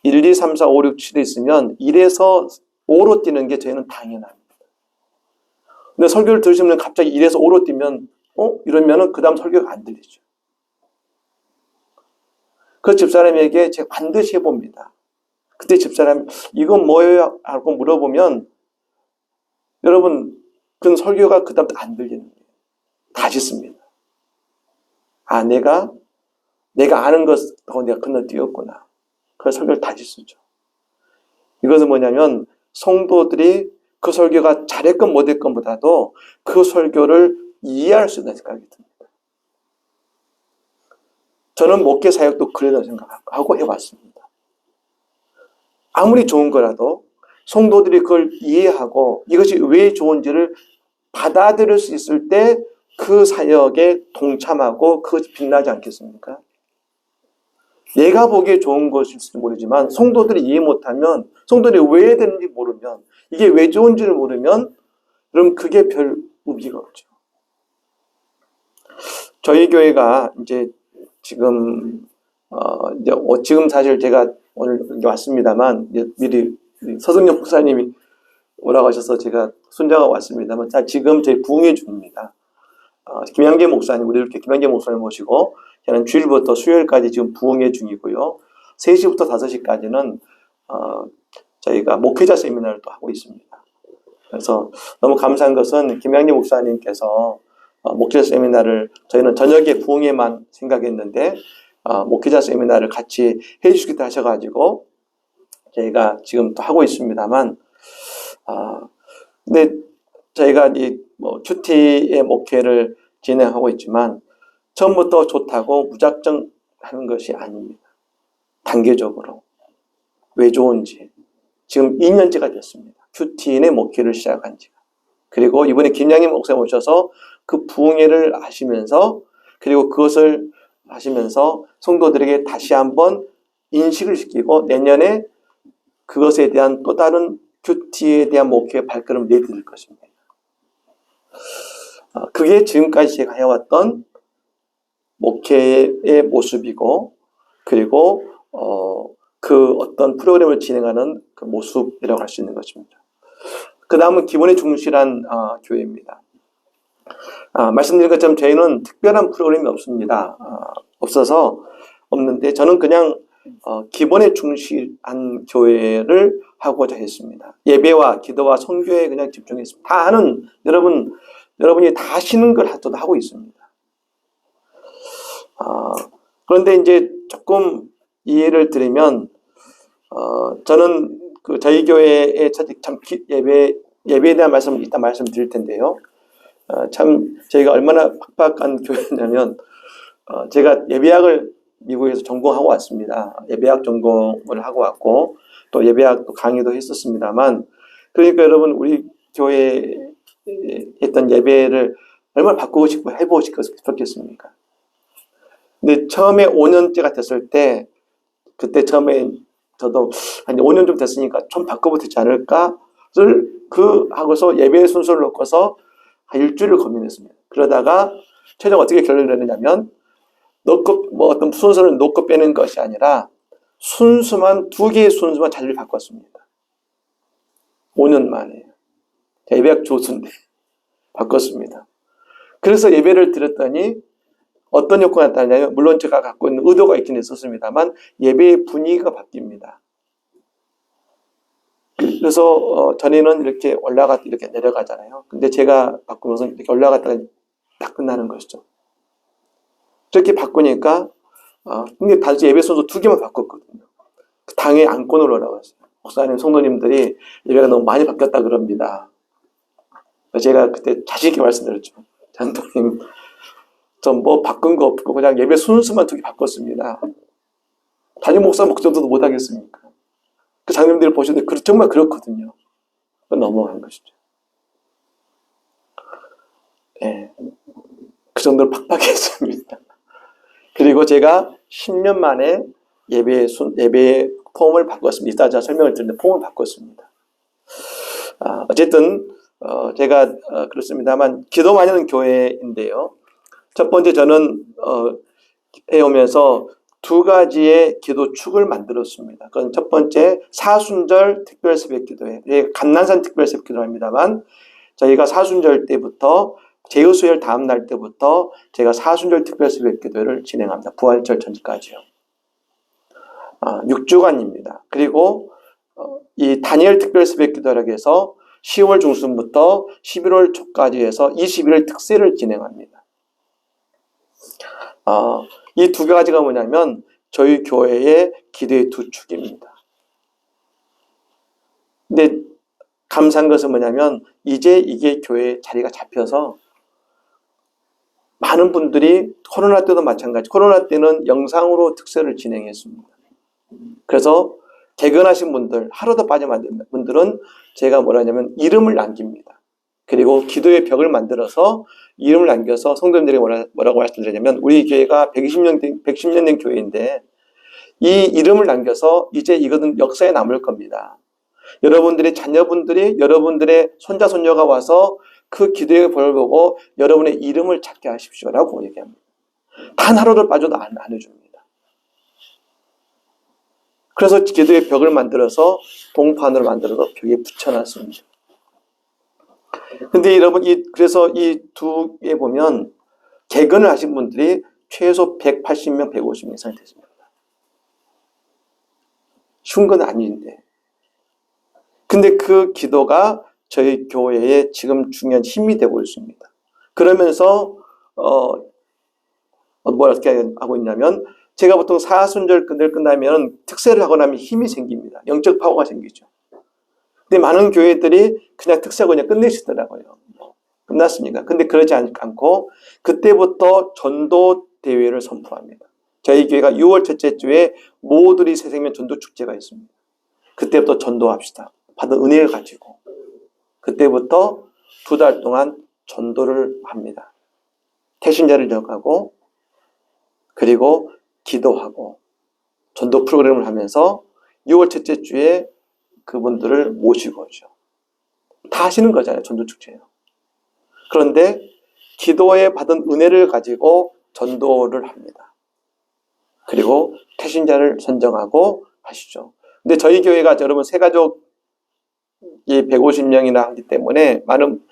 1, 2, 3, 4, 5, 6, 7이 있으면 1에서 5로 뛰는 게 저희는 당연합니다. 근데 설교를 들으시면 갑자기 1에서 5로 뛰면 이러면은 그 다음 설교가 안 들리죠. 그 집사람에게 제가 반드시 해봅니다. 그때 집사람이 이건 뭐예요? 하고 물어보면 여러분 그 설교가 그 다음부터 안 들리는 거예요. 다시 씁니다. 내가 아는 것하고 내가 건너뛰었구나. 그래서 설교를 다시 쓰죠. 이것은 뭐냐면 성도들이 그 설교가 잘했건 못했건보다도 그 설교를 이해할 수 있는 생각이 듭니다. 저는 목회 사역도 그러려고 생각하고 해왔습니다. 아무리 좋은 거라도 성도들이 그걸 이해하고 이것이 왜 좋은지를 받아들일 수 있을 때 그 사역에 동참하고 그것이 빛나지 않겠습니까? 내가 보기에 좋은 것일지도 모르지만 성도들이 이해 못하면 성도들이 왜 되는지 모르면 이게 왜 좋은지를 모르면 그럼 그게 별 의미가 없죠. 저희 교회가 이제 지금 지금 사실 제가 오늘 여기 왔습니다만 미리 서승용 목사님이 오라고 하셔서 제가 손자가 왔습니다만 지금 저희 부흥회 중입니다. 김양재 목사님, 우리 이렇게 김양재 목사님 모시고 저는 주일부터 수요일까지 지금 부흥회 중이고요. 3시부터 5시까지는 저희가 목회자 세미나를 또 하고 있습니다. 그래서 너무 감사한 것은 김양재 목사님께서 목회자 세미나를 저희는 저녁에 부흥회만 생각했는데 목회자 세미나를 같이 해주시겠다 하셔가지고 저희가 지금 또 하고 있습니다만 근데 저희가 큐티의 목회를 진행하고 있지만 처음부터 좋다고 무작정 하는 것이 아닙니다. 단계적으로 왜 좋은지 지금 2년째가 됐습니다. 큐티인의 목회를 시작한 지가. 그리고 이번에 김양희 목사님 오셔서 그 부흥회를 하시면서 그리고 그것을 하시면서 성도들에게 다시 한번 인식을 시키고 내년에 그것에 대한 또 다른 큐티에 대한 목회의 발걸음을 내드릴 것입니다. 그게 지금까지 제가 해왔던 목회의 모습이고 그리고 그 어떤 프로그램을 진행하는 그 모습이라고 할 수 있는 것입니다. 그 다음은 기본에 충실한 교회입니다. 말씀드린 것처럼 저희는 특별한 프로그램이 없습니다. 없는데 저는 그냥 기본에 충실한 교회를 하고자 했습니다. 예배와 기도와 선교에 그냥 집중했습니다. 다 하는 여러분이 다 하시는 걸 저도 하고 있습니다. 그런데 이제 조금 이해를 드리면 저는 그 저희 교회의 참 예배에 대한 말씀을 이따 말씀드릴 텐데요. 참 저희가 얼마나 팍팍한 교회냐면 제가 예배학을 미국에서 전공하고 왔습니다. 예배학 전공을 하고 왔고 또 예배학 강의도 했었습니다만 그러니까 여러분 우리 교회에 했던 예배를 얼마나 바꾸고 싶고 해보고 싶었겠습니까? 근데 처음에 5년째가 됐을 때 그때 처음에 저도 한 5년 좀 됐으니까 좀 바꿔도 되지 않을까를 하고서 예배 순서를 놓고서 한 일주일을 고민했습니다. 그러다가 최종 어떻게 결론을 내느냐면 어떤 순서를 놓고 빼는 것이 아니라 순수만 2개의 순수만 자리를 바꿨습니다. 5년 만에. 예배학 교수인데 바꿨습니다. 그래서 예배를 드렸더니 어떤 효과가 나타나냐면 물론 제가 갖고 있는 의도가 있긴 있었습니다만 예배의 분위기가 바뀝니다. 그래서 전에는 이렇게 올라갔다 이렇게 내려가잖아요. 근데 제가 바꾼 것은 이렇게 올라갔다가 딱 끝나는 것이죠. 그렇게 바꾸니까 근데 단지 예배 순서 2개만 바꿨거든요. 당에 안건으로 올라갔어요. 목사님, 성도님들이 예배가 너무 많이 바뀌었다 그럽니다. 제가 그때 자신 있게 말씀드렸죠. 장로님, 전 뭐 바꾼 거 없고 그냥 예배 순수만 2개 바꿨습니다. 담임 목사 목정도도 못 하겠습니까? 그 장로님들이 보시는데 정말 그렇거든요. 넘어간 것이죠. 네. 그 정도로 팍팍했습니다. 그리고 제가 10년 만에 예배의 폼을 바꿨습니다. 이따 제가 설명을 드리는데 폼을 바꿨습니다. 어쨌든 제가 그렇습니다만 기도 많이 하는 교회인데요. 첫 번째 저는 해오면서 2가지의 기도 축을 만들었습니다. 그건 첫 번째 사순절 특별 새벽 기도예요. 감난산 특별 새벽 기도합니다만 저희가 사순절 때부터 제수요일 다음 날 때부터 제가 사순절 특별 새벽 기도를 진행합니다. 부활절 전까지요. 6주간입니다. 그리고 이 다니엘 특별 새벽 기도라고 해서 10월 중순부터 11월 초까지 해서 21일 특세를 진행합니다. 이 2가지가 뭐냐면 저희 교회의 기도의 2축입니다. 근데 감사한 것은 뭐냐면 이제 이게 교회에 자리가 잡혀서 많은 분들이 코로나 때도 마찬가지. 코로나 때는 영상으로 특세를 진행했습니다. 그래서 개근하신 분들, 하루도 빠지면 안 되는 분들은 제가 뭐라 하냐면 이름을 남깁니다. 그리고 기도의 벽을 만들어서 이름을 남겨서 성도님들에게 뭐라고 말씀드리냐면 우리 교회가 110년 된 교회인데 이 이름을 남겨서 이제 이것은 역사에 남을 겁니다. 여러분들의 자녀분들이 여러분들의 손자 손녀가 와서 그 기도의 벌을 보고 여러분의 이름을 찾게 하십시오라고 얘기합니다. 단 하루도 빠져도 안 해줍니다. 그래서 기도의 벽을 만들어서 동판으로 만들어서 벽에 붙여놨습니다. 근데 여러분, 그래서 이 두 개 보면 개근을 하신 분들이 최소 180명, 150명 이상이 됐습니다. 쉬운 건 아닌데. 근데 그 기도가 저희 교회에 지금 중요한 힘이 되고 있습니다. 그러면서, 어떻게 하고 있냐면, 제가 보통 사순절 끝나면 특세를 하고 나면 힘이 생깁니다. 영적 파워가 생기죠. 근데 많은 교회들이 그냥 특세하고 그냥 끝내시더라고요. 끝났습니까? 근데 그러지 않고 그때부터 전도 대회를 선포합니다. 저희 교회가 6월 첫째 주에 모두리 새생명 전도 축제가 있습니다. 그때부터 전도합시다. 받은 은혜를 가지고 그때부터 2달 동안 전도를 합니다. 태신자를 기억하고 그리고 기도하고 전도 프로그램을 하면서 6월 첫째 주에 그분들을 모시고 오죠. 다 하시는 거잖아요. 전도 축제예요. 그런데 기도에 받은 은혜를 가지고 전도를 합니다. 그리고 태신자를 선정하고 하시죠. 근데 저희 교회가 여러분 새가족이 150명이나 하기 때문에 많은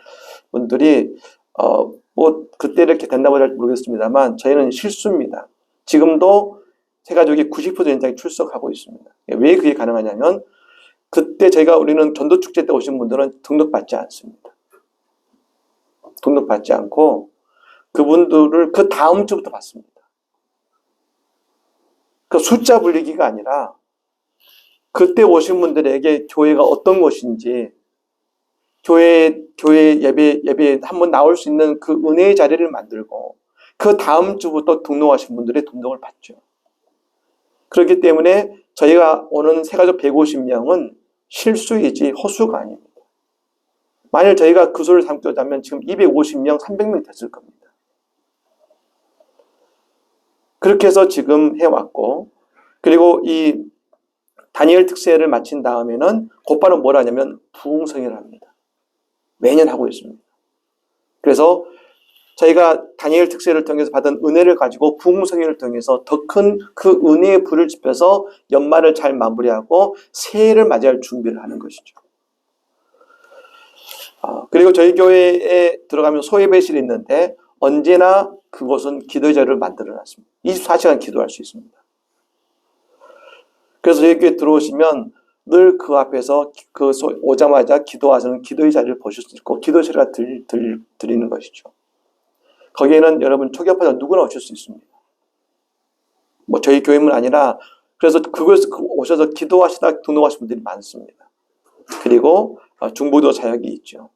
분들이 뭐 그때 이렇게 된다고 잘 모르겠습니다만 저희는 실수입니다. 지금도 새가족이 90% 연장이 출석하고 있습니다. 왜 그게 가능하냐면 그때 우리는 전도축제 때 오신 분들은 등록받지 않습니다. 등록받지 않고 그분들을 그 다음 주부터 받습니다. 그 숫자 불리기가 아니라 그때 오신 분들에게 교회가 어떤 곳인지 교회 예배에 한번 나올 수 있는 그 은혜의 자리를 만들고 그 다음 주부터 등록하신 분들의 등록을 받죠. 그렇기 때문에 저희가 오는 새가족 150명은 실수이지 허수가 아닙니다. 만일 저희가 그 수를 삼고자면 지금 250명, 300명 됐을 겁니다. 그렇게 해서 지금 해왔고 그리고 이 다니엘 특세를 마친 다음에는 곧바로 뭘 하냐면 부흥성회를 합니다. 매년 하고 있습니다. 그래서 저희가 다니엘 특세를 통해서 받은 은혜를 가지고 부흥성회를 통해서 더 큰 그 은혜의 불을 지펴서 연말을 잘 마무리하고 새해를 맞이할 준비를 하는 것이죠. 그리고 저희 교회에 들어가면 소예배실이 있는데 언제나 그곳은 기도의 자리를 만들어놨습니다. 24시간 기도할 수 있습니다. 그래서 저희 교회에 들어오시면 늘 그 앞에서 오자마자 기도하시는 기도의 자리를 보실 수 있고 기도 소리가 들리는 것이죠. 거기에는 여러분 초기업하자 누구나 오실 수 있습니다. 뭐 저희 교회만 아니라 그래서 그곳에 오셔서 기도하시다 등록하신 분들이 많습니다. 그리고 중보도 사역이 있죠.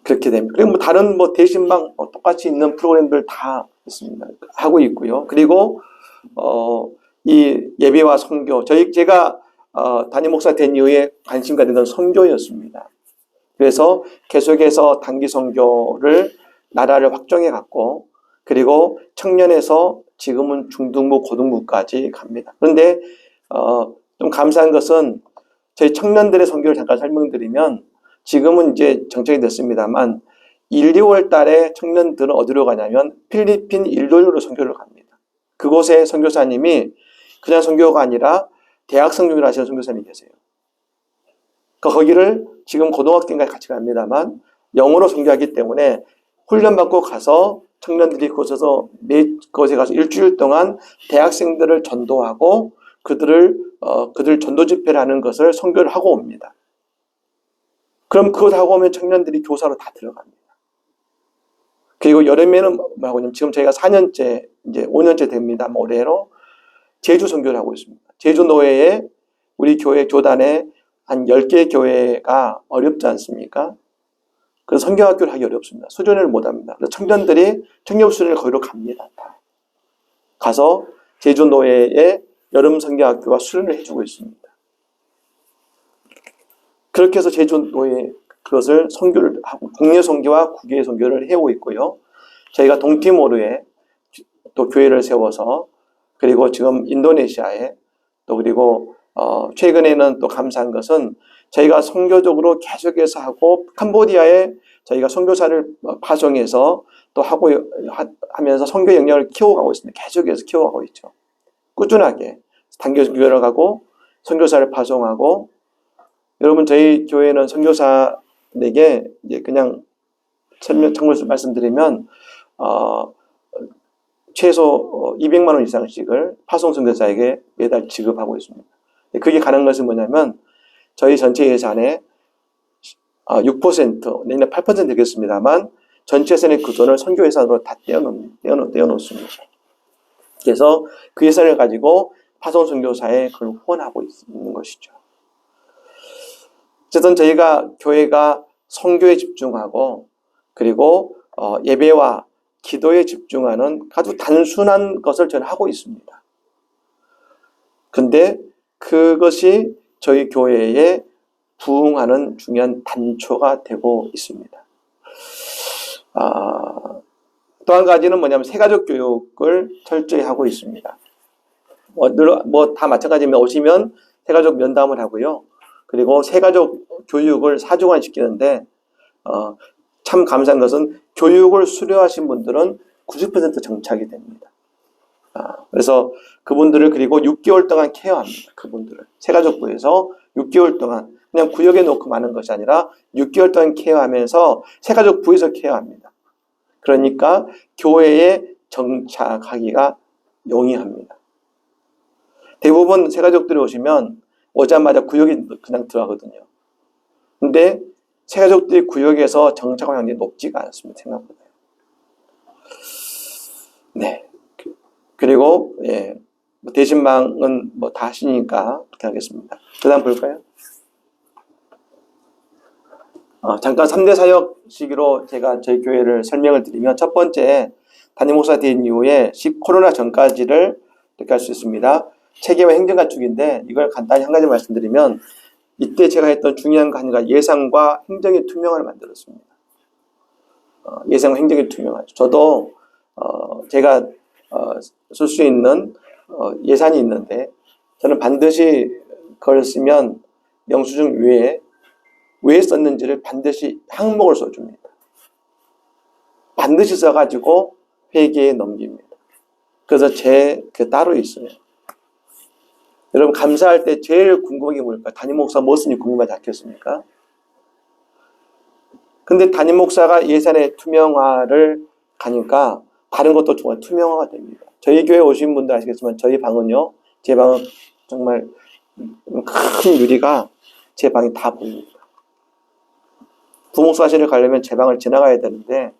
그렇게 됩니다. 그리고 다른 대신방 똑같이 있는 프로그램들 다 있습니다. 하고 있고요. 그리고 이 예배와 선교 제가 담임 목사 된 이후에 관심 가진 건 선교였습니다. 그래서 계속해서 단기 선교를 나라를 확정해 갔고 그리고 청년에서 지금은 중등부 고등부까지 갑니다. 그런데 좀 감사한 것은 저희 청년들의 선교를 잠깐 설명드리면 지금은 이제 정책이 됐습니다만 1, 2월 달에 청년들은 어디로 가냐면 필리핀 일도요로 선교를 갑니다. 그곳에 선교사님이 그냥 선교가 아니라 대학 선교를 하시는 선교사님이 계세요. 거기를 지금 고등학교까지 같이 갑니다만 영어로 선교하기 때문에 훈련받고 가서 청년들이 그곳에 가서 일주일 동안 대학생들을 전도하고 그들 전도 집회를 하는 것을 선교를 하고 옵니다. 그럼 그것 하고 오면 청년들이 교사로 다 들어갑니다. 그리고 여름에는 지금 저희가 4년째, 이제 5년째 됩니다. 올해로 제주 선교를 하고 있습니다. 제주 노회에 우리 교회 교단에 한 10개 교회가 어렵지 않습니까? 그래서 선교학교를 하기 어렵습니다. 수련을 못 합니다. 그래서 청년들이 청년 수련을 거기로 갑니다. 다. 가서 제주 노회에 여름 선교학교가 수련을 해주고 있습니다. 그렇게 해서 제주 노회 그것을 선교를 하고 국내 선교와 국외 선교를 해오고 있고요. 저희가 동티모르에 또 교회를 세워서 그리고 지금 인도네시아에 또 그리고 최근에는 또 감사한 것은 저희가 선교적으로 계속해서 하고 캄보디아에 저희가 선교사를 파송해서 또 하면서 선교 영역을 키워가고 있습니다. 계속해서 키워가고 있죠. 꾸준하게 단교 교회를 가고 선교사를 파송하고 여러분 저희 교회는 선교사에게 이제 그냥 참고해서 말씀드리면 최소 200만 원 이상씩을 파송 선교사에게 매달 지급하고 있습니다. 그게 가능한 것은 뭐냐면 저희 전체 예산의 6%, 내년 8% 되겠습니다만 전체 예산의 그 돈을 선교 예산으로 다 떼어놓습니다. 그래서 그 예산을 가지고 파송 선교사에 그걸 후원하고 있는 것이죠. 어쨌든 저희가 교회가 선교에 집중하고 그리고 예배와 기도에 집중하는 아주 단순한 것을 저는 하고 있습니다. 근데 그것이 저희 교회에 부응하는 중요한 단초가 되고 있습니다. 또 한 가지는 뭐냐면 새가족 교육을 철저히 하고 있습니다. 다 마찬가지입니다. 오시면 새가족 면담을 하고요. 그리고 새가족 교육을 4주간 시키는데 참 감사한 것은 교육을 수료하신 분들은 90% 정착이 됩니다. 그래서 그분들을 그리고 6개월 동안 케어합니다. 그분들을 새가족부에서 6개월 동안 그냥 구역에 놓고 마는 것이 아니라 6개월 동안 케어하면서 새가족부에서 케어합니다. 그러니까 교회에 정착하기가 용이합니다. 대부분 새가족들이 오자마자 구역에 그냥 들어가거든요. 근데 새가족들이 구역에서 정착할 확률이 높지가 않습니다. 생각보다. 네. 그리고 대신방은 다 하시니까 그렇게 하겠습니다. 그 다음 볼까요? 잠깐 3대 사역 시기로 제가 저희 교회를 설명을 드리면 첫 번째 담임 목사 된 이후에 코로나 전까지를 이렇게 할 수 있습니다. 체계와 행정가축인데 이걸 간단히 한 가지 말씀드리면 이때 제가 했던 중요한 거 하나가 예산과 행정의 투명화를 만들었습니다. 예산과 행정의 투명화죠. 저도 제가 쓸 수 있는 예산이 있는데 저는 반드시 그걸 쓰면 영수증 외에 왜 썼는지를 반드시 항목을 써줍니다. 반드시 써가지고 회계에 넘깁니다. 그래서 그 따로 있어요. 여러분 감사할 때 제일 궁금한 게 뭘까요? 담임 목사 뭐 쓰니 궁금하지 않겠습니까? 근데 담임 목사가 예산의 투명화를 가니까 다른 것도 정말 투명화가 됩니다. 저희 교회 오신 분들 아시겠지만 저희 방은요. 제 방은 정말 큰 유리가 제 방이 다 보입니다. 부목사실을 가려면 제 방을 지나가야 되는데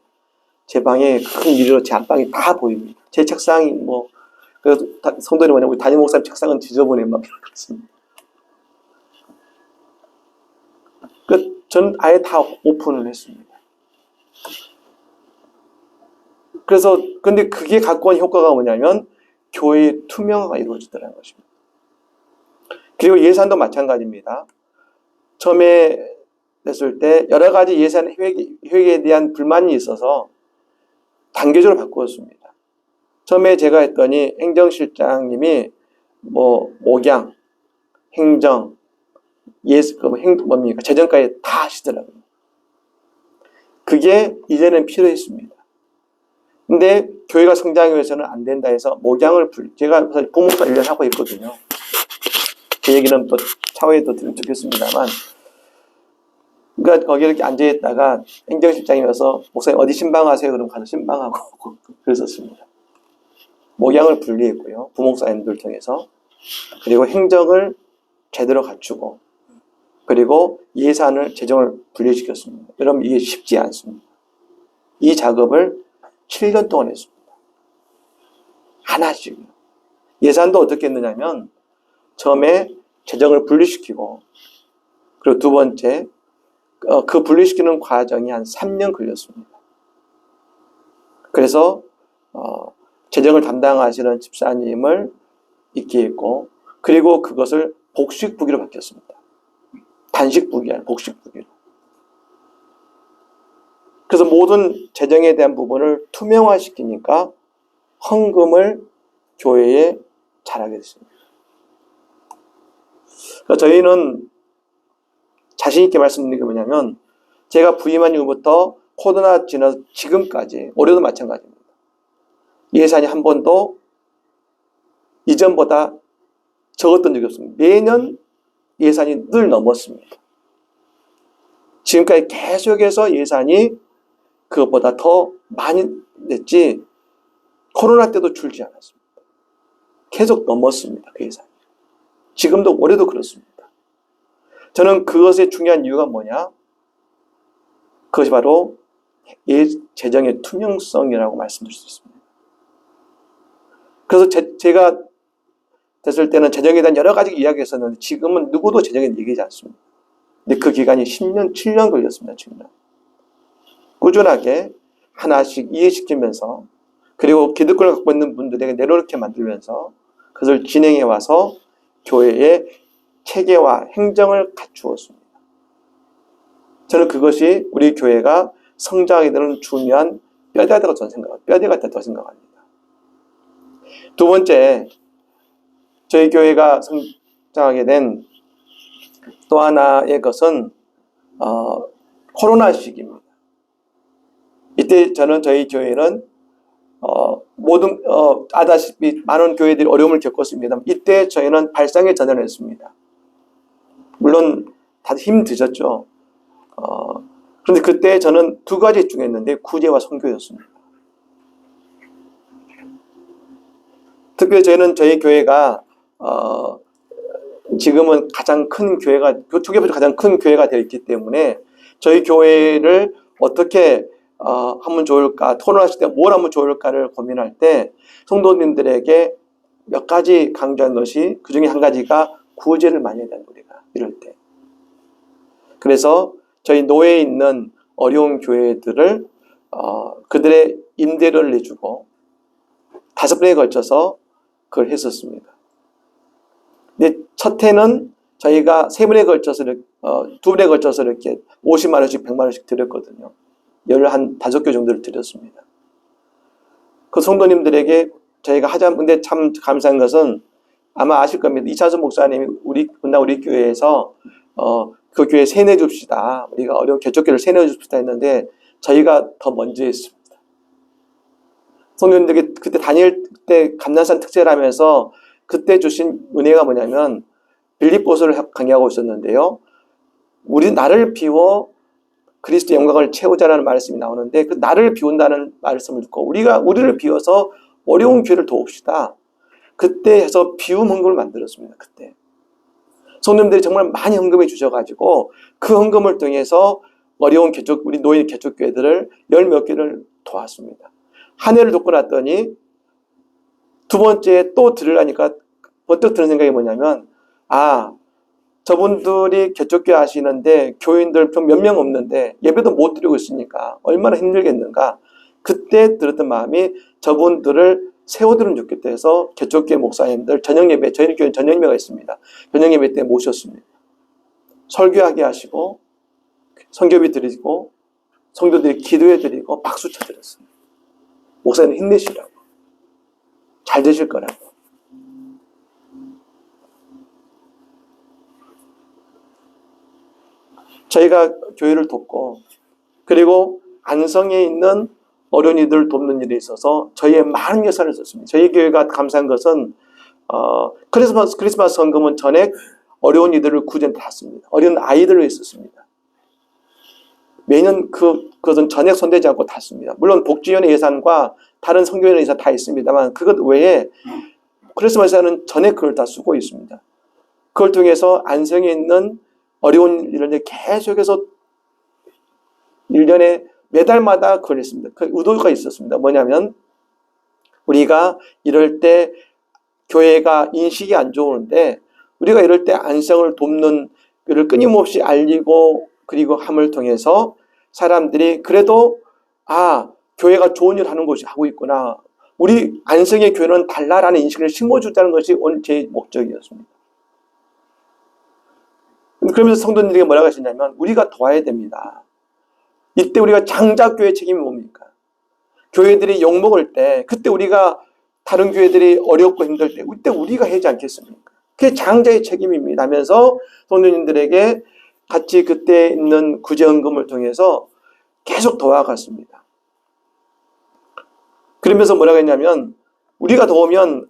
제 방에 큰 유리로 제 안방이 다 보입니다. 제 책상이 그래서 성도들이 뭐냐면 우리 담임 목사님 책상은 지저분해 막 그렇습니다. 저는 아예 다 오픈을 했습니다. 그래서 근데 그게 갖고 온 효과가 뭐냐면 교회의 투명화가 이루어지더라는 것입니다. 그리고 예산도 마찬가지입니다. 처음에 됐을 때 여러 가지 예산 회계에 대한 불만이 있어서 단계적으로 바꾸었습니다. 처음에 제가 했더니 행정실장님이 목양, 행정, 재정까지 다 하시더라고요. 그게 이제는 필요했습니다. 근데 교회가 성장하기 위해서는 안 된다 해서 제가 부목사 1년 하고 있거든요. 그 얘기는 또 차후에도 들으면 좋겠습니다만 그러니까 거기 이렇게 앉아있다가 행정실장이 와서 목사님 어디 신방하세요? 그러면 가서 신방하고 그랬었습니다. 목양을 분리했고요. 부목사님들 통해서. 그리고 행정을 제대로 갖추고 그리고 재정을 분리시켰습니다. 여러분 이게 쉽지 않습니다. 이 작업을 7년 동안 했습니다. 하나씩요. 예산도 어떻게 했느냐면 처음에 재정을 분리시키고 그리고 두 번째 그 분리시키는 과정이 한 3년 걸렸습니다. 그래서 재정을 담당하시는 집사님을 있게 했고 그리고 그것을 복식부기로 바뀌었습니다. 단식부기 아니라 복식부기로. 그래서 모든 재정에 대한 부분을 투명화시키니까 헌금을 교회에 잘하게 됐습니다. 그러니까 저희는 자신 있게 말씀드리는 게 뭐냐면 제가 부임한 이후부터 코로나 지나 지금까지 올해도 마찬가지입니다. 예산이 한 번도 이전보다 적었던 적이 없습니다. 매년 예산이 늘 넘었습니다. 지금까지 계속해서 예산이 그것보다 더 많이 냈지 코로나 때도 줄지 않았습니다. 계속 넘었습니다. 그 예산이. 지금도 올해도 그렇습니다. 저는 그것의 중요한 이유가 뭐냐? 그것이 바로 재정의 투명성이라고 말씀드릴 수 있습니다. 그래서 제가 됐을 때는 재정에 대한 여러 가지 이야기했었는데 지금은 누구도 재정에 얘기하지 않습니다. 근데 그 기간이 10년, 7년 걸렸습니다. 7년. 꾸준하게 하나씩 이해시키면서 그리고 기득권을 갖고 있는 분들에게 내려놓게 만들면서 그것을 진행해 와서 교회의 체계와 행정을 갖추었습니다. 저는 그것이 우리 교회가 성장하게 되는 중요한 뼈대가 됐다고 생각합니다. 두 번째, 저희 교회가 성장하게 된 또 하나의 것은 코로나 시기입니다. 이때 저희 교회는 아다시피 많은 교회들이 어려움을 겪었습니다. 이때 저희는 발상의 전환을 했습니다. 물론 다들 힘드셨죠. 그런데 그때 저는 두 가지 중요했는데 구제와 선교였습니다. 특별히 저희 교회가 지금은 가장 큰 교회가 교회에서 가장 큰 교회가 되어 있기 때문에 저희 교회를 어떻게 하면 좋을까, 토론하실 때 뭘 하면 좋을까를 고민할 때 성도님들에게 몇 가지 강조한 것이 그 중에 한 가지가 구제를 많이 해야 된다. 우리가 이럴 때. 그래서 저희 노예에 있는 어려운 교회들을 그들의 임대료를 내주고 5번에 걸쳐서 그걸 했었습니다. 근데 첫 해는 저희가 3번에 걸쳐서 2번에 걸쳐서 이렇게 50만 원씩 100만 원씩 드렸거든요. 열을 한 5개 정도를 드렸습니다. 그 성도님들에게 저희가 근데 참 감사한 것은 아마 아실 겁니다. 이찬수 목사님이 우리 교회에서 그 교회 세뇌 줍시다. 우리가 어려운 개척교회를 세뇌 줍시다 했는데 저희가 더 먼저 했습니다. 성도님들에게 그때 다닐 때 감난산 특세를 하면서 그때 주신 은혜가 뭐냐면 빌립보서를 강의하고 있었는데요. 우리 나를 비워 그리스도의 영광을 채우자라는 말씀이 나오는데 그 나를 비운다는 말씀을 듣고 우리를 비워서 어려운 교회를 도웁시다. 그때 해서 비움 헌금을 만들었습니다. 그때. 성도님들이 정말 많이 헌금해 주셔가지고 그 헌금을 통해서 어려운 우리 노예 개척교회들을 10몇 개를 도왔습니다. 한 해를 돕고 났더니 두 번째에 또 들으려니까 번뜩 드는 생각이 뭐냐면 저분들이 개척교회 하시는데 교인들 몇 명 없는데 예배도 못 드리고 있으니까 얼마나 힘들겠는가. 그때 들었던 마음이 저분들을 세워드리면 좋겠다 해서 개척교회 목사님들 저녁예배, 저희 교회는 저녁예배가 있습니다. 저녁예배 때 모셨습니다. 설교하게 하시고 선교비 드리고 성도들이 기도해 드리고 박수 쳐드렸습니다. 목사님 힘내시라고. 잘 되실 거라고. 저희가 교회를 돕고 그리고 안성에 있는 어린이들 돕는 일에 있어서 저희의 많은 예산을 썼습니다. 저희 교회가 감사한 것은 크리스마스 헌금은 전액 어려운 이들을 구제에 탔습니다. 어린 아이들로 있었습니다. 매년 그것은 전액 손대지 않고 탔습니다. 물론 복지위원회 예산과 다른 선교위원회 예산 다 있습니다만 그것 외에 크리스마스 예산은 전액 그걸 다 쓰고 있습니다. 그걸 통해서 안성에 있는 어려운 일을 계속해서 1년에 매달마다 그걸 했습니다. 그 의도가 있었습니다. 뭐냐면 우리가 이럴 때 교회가 인식이 안 좋은데 우리가 이럴 때 안성을 돕는 것을 끊임없이 알리고 그리고 함을 통해서 사람들이 그래도 교회가 좋은 일을 하는 곳이 하고 있구나. 우리 안성의 교회는 달라라는 인식을 심어주자는 것이 오늘 제 목적이었습니다. 그러면서 성도님들에게 뭐라고 하시냐면 우리가 도와야 됩니다. 이때 우리가 장작교회 책임이 뭡니까? 교회들이 욕먹을 때 그때 우리가 다른 교회들이 어렵고 힘들 때 그때 우리가 하지 않겠습니까? 그게 장자의 책임입니다 하면서 성도님들에게 같이 그때 있는 구제헌금을 통해서 계속 도와갔습니다. 그러면서 뭐라고 했냐면 우리가 도우면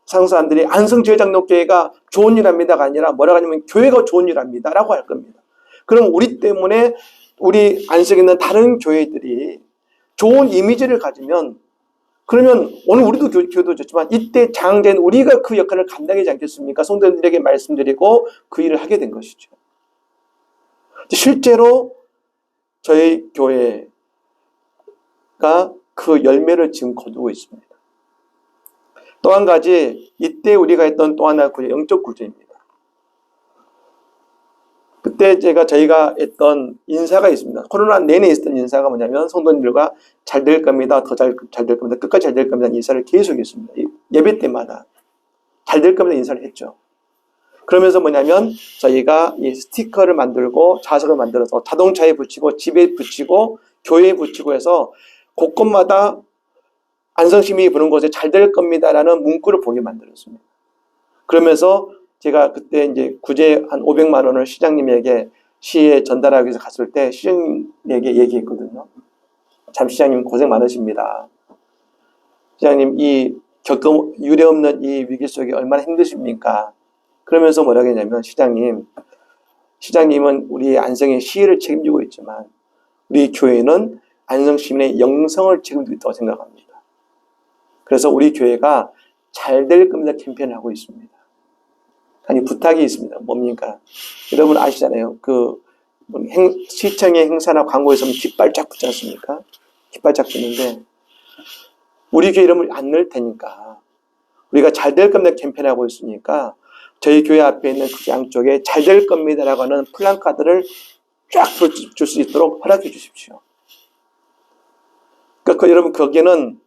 상사들이 안성제일장로교회가 좋은 일 합니다가 아니라 뭐라고 하냐면 교회가 좋은 일 합니다 라고 할 겁니다. 그럼 우리 때문에 우리 안성에 있는 다른 교회들이 좋은 이미지를 가지면 그러면 오늘 우리도 교회도 좋지만 이때 장자인 우리가 그 역할을 감당하지 않겠습니까? 성도들에게 말씀드리고 그 일을 하게 된 것이죠. 실제로 저희 교회가 그 열매를 지금 거두고 있습니다. 또 한 가지 이때 우리가 했던 또 하나의 구제, 영적 구제입니다. 그때 저희가 했던 인사가 있습니다. 코로나 내내 있었던 인사가 뭐냐면 성도님들과 잘 될 겁니다. 더 잘 될 겁니다. 끝까지 잘 될 겁니다. 인사를 계속 했습니다. 예배 때마다 잘 될 겁니다. 인사를 했죠. 그러면서 뭐냐면 저희가 이 스티커를 만들고 자석을 만들어서 자동차에 붙이고 집에 붙이고 교회에 붙이고 해서 곳곳마다 안성시민이 보는 곳에 잘 될 겁니다라는 문구를 보게 만들었습니다. 그러면서 제가 그때 이제 구제 한 500만 원을 시장님에게 시에 전달하기 위해서 갔을 때 시장님에게 얘기했거든요. 참 시장님 고생 많으십니다. 시장님 이 유례없는 이 위기 속에 얼마나 힘드십니까? 그러면서 뭐라고 했냐면 시장님은 우리 안성의 시를 책임지고 있지만 우리 교회는 안성 시민의 영성을 책임지고 있다고 생각합니다. 그래서 우리 교회가 잘 될 겁니다 캠페인을 하고 있습니다. 아니 부탁이 있습니다. 뭡니까? 여러분 아시잖아요. 시청의 행사나 광고에서 깃발 쫙 붙지 않습니까? 깃발 쫙 붙는데 우리 교회 이름을 안 넣을 테니까 우리가 잘 될 겁니다 캠페인을 하고 있으니까 저희 교회 앞에 있는 그 양쪽에 잘 될 겁니다라고 하는 플랜카드를 쫙 줄 수 있도록 허락해 주십시오. 그러니까 여러분 거기는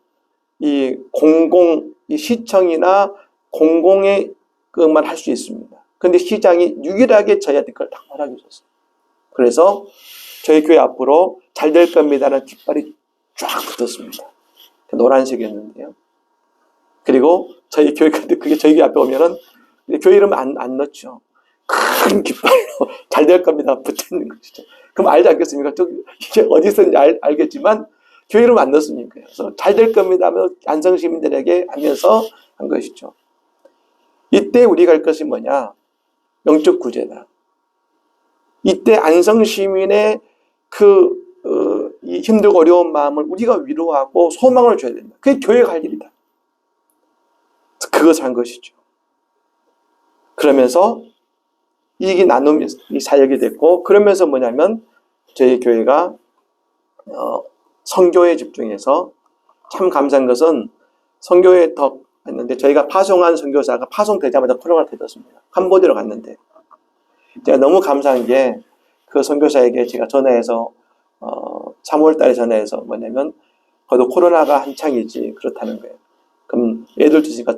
이 시청이나 공공의 그것만 할 수 있습니다. 그런데 시장이 유일하게 저희한테 그걸 다 허락해 줬어요. 그래서 저희 교회 앞으로 잘 될 겁니다라는 깃발이 쫙 붙었습니다. 노란색이었는데요. 그리고 저희 교회, 근데 그게 저희 교회 앞에 오면은 교회 이름 안 넣죠. 큰 깃발로 잘 될 겁니다 붙어 있는 것이죠. 그럼 알지 않겠습니까? 이게 어디서인지 알겠지만 교회 이름 안 넣었으니까요. 그래서 잘 될 겁니다 하면 안성 시민들에게 하면서 한 것이죠. 이때 우리가 할 것이 뭐냐? 영적 구제다. 이때 안성 시민의 이 힘들고 어려운 마음을 우리가 위로하고 소망을 줘야 된다. 그게 교회가 할 일이다. 그것을 한 것이죠. 그러면서 이익이 나눔이 사역이 됐고, 그러면서 뭐냐면 저희 교회가 선교에 집중해서 참 감사한 것은 선교에 더 했는데 저희가 파송한 선교사가 파송되자마자 코로나가 터졌습니다. 캄보디아로 갔는데 제가 너무 감사한 게 그 선교사에게 제가 전화해서 3월 달에 전화해서 뭐냐면 그래도 코로나가 한창이지 그렇다는 거예요. 그럼 애들 있으니까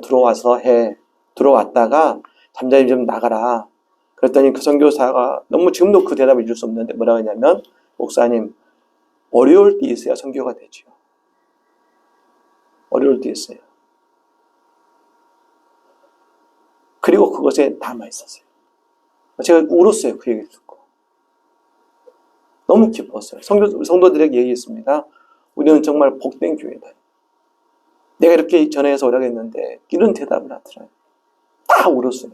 들어왔다가 잠자리 좀 나가라. 그랬더니 그 선교사가 너무 지금도 그 대답을 줄 수 없는데 뭐라고 했냐면 목사님 어려울 때 있어야 선교가 되죠. 어려울 때 있어요. 그리고 그것에 담아 있었어요. 제가 울었어요. 그 얘기를 듣고. 너무 기뻤어요. 성도들에게 얘기했습니다. 우리는 정말 복된 교회다. 내가 이렇게 전해서 오라고 했는데 이런 대답을 하더라고요. 다 울었어요.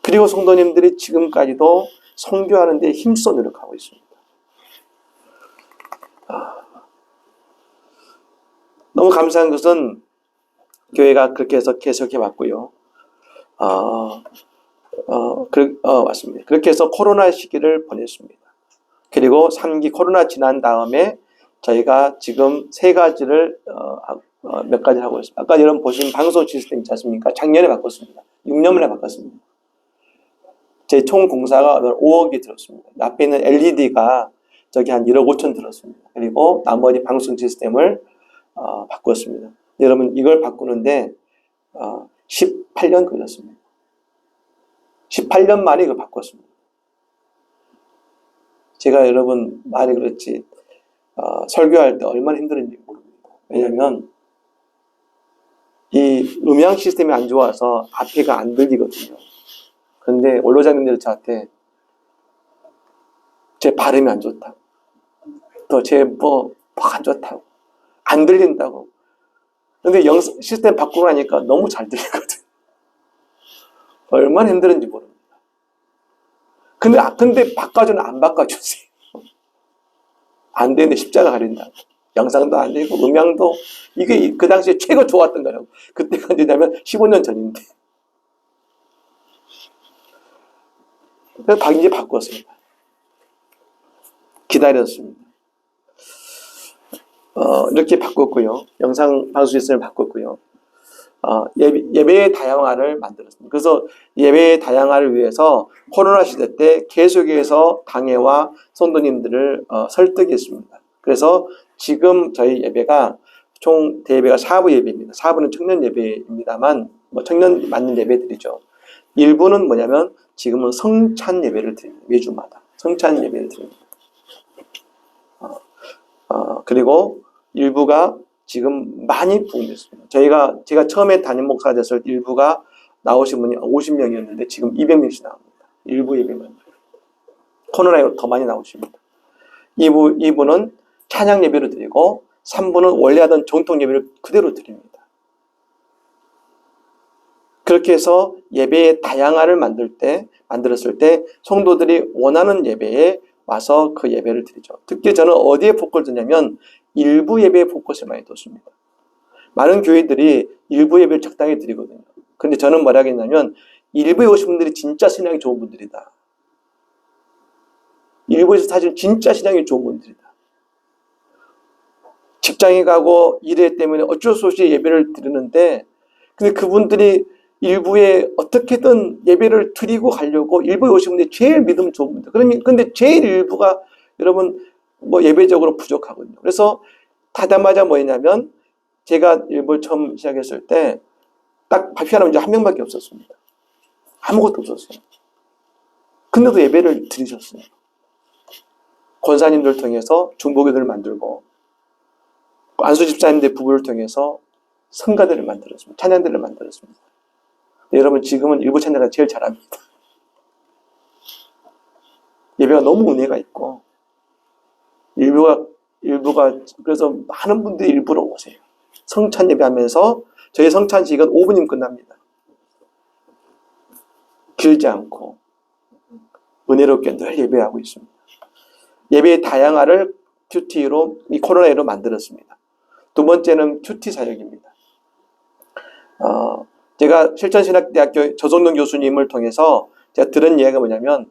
그리고 성도님들이 지금까지도 선교하는 데 힘써 노력하고 있습니다. 너무 감사한 것은 교회가 그렇게 해서 계속해 왔고요. 맞습니다. 그렇게 해서 코로나 시기를 보냈습니다. 그리고 3기 코로나 지난 다음에 저희가 지금 3가지를 몇 가지를 하고 있습니다. 아까 여러분 보신 방송 시스템 있지 않습니까? 작년에 바꿨습니다. 6년 만에 바꿨습니다. 제 총 공사가 5억이 들었습니다. 앞에 있는 LED가 저기 한 1억 5천 들었습니다. 그리고 나머지 방송 시스템을 바꿨습니다. 여러분 이걸 바꾸는데 18년 걸렸습니다. 18년 만에 이걸 바꿨습니다. 제가 여러분 많이 그렇지 설교할 때 얼마나 힘들었는지 모릅니다. 왜냐하면 이 음향 시스템이 안 좋아서 앞에가 안 들리거든요. 그런데 원로장님들이 저한테 제 발음이 안 좋다고, 또 제 뭐 안 좋다고, 안 들린다고. 근데 시스템 바꾸고 나니까 너무 잘 들리거든. 얼마나 힘들은지 모릅니다. 근데 바꿔주는 안 바꿔주세요. 안 되는데 십자가 가린다고. 영상도 안 되고 음향도 이게 그 당시에 최고 좋았던 거라고. 그때가 언제냐면 15년 전인데. 그래서 이제 바꿨습니다. 기다렸습니다. 이렇게 바꿨고요. 영상 방송 시스템을 바꿨고요. 예배의 다양화를 만들었습니다. 그래서 예배의 다양화를 위해서 코로나 시대 때 계속해서 당회와 성도님들을 설득했습니다. 그래서 지금 저희 예배가 총 대예배가 4부 예배입니다. 4부는 청년 예배입니다만 뭐 청년 맞는 예배들이죠. 일부는 뭐냐면 지금은 성찬 예배를 드립니다. 매주마다 성찬 예배를 드립니다. 그리고 일부가 지금 많이 부흥됐습니다. 제가 처음에 담임 목사 됐을 때 일부가 나오신 분이 50명이었는데 지금 200명씩 나옵니다. 일부 예배만. 코로나로 더 많이 나오십니다. 2부는 찬양 예배를 드리고 3부는 원래 하던 전통 예배를 그대로 드립니다. 그렇게 해서 예배의 다양화를 만들었을 때 성도들이 원하는 예배에 와서 그 예배를 드리죠. 특히 저는 어디에 포커를 두냐면 일부 예배에 포커스를 많이 뒀습니다. 많은 교회들이 일부 예배를 적당히 드리거든요. 근데 저는 뭐라 하겠냐면 일부에 오신 분들이 진짜 신앙이 좋은 분들이다. 일부에서 사실 진짜 신앙이 좋은 분들이다. 직장에 가고 일에 때문에 어쩔 수 없이 예배를 드리는데 근데 그분들이 일부에 어떻게든 예배를 드리고 가려고 일부에 오신 분들이 제일 믿음 좋은 분들. 근데 제일 일부가 여러분 뭐 예배적으로 부족하거든요. 그래서 하자마자 뭐였냐면 제가 일부를 처음 시작했을 때 딱 발표하는 이제 한 명밖에 없었습니다. 아무것도 없었어요. 근데도 예배를 드리셨어요. 권사님들 통해서 중보교들을 만들고 안수 집사님들 부부를 통해서 성가들을 만들었습니다. 찬양들을 만들었습니다. 여러분 지금은 일부 찬양가 제일 잘합니다. 예배가 너무 은혜가 있고 일부가 그래서 많은 분들이 일부러 오세요. 성찬 예배하면서 저희 성찬식은 5분이면 끝납니다. 길지 않고 은혜롭게 늘 예배하고 있습니다. 예배의 다양화를 큐티로 이 코로나19로 만들었습니다. 두 번째는 큐티 사역입니다. 제가 실천신학대학교 조성동 교수님을 통해서 제가 들은 이야기가 뭐냐면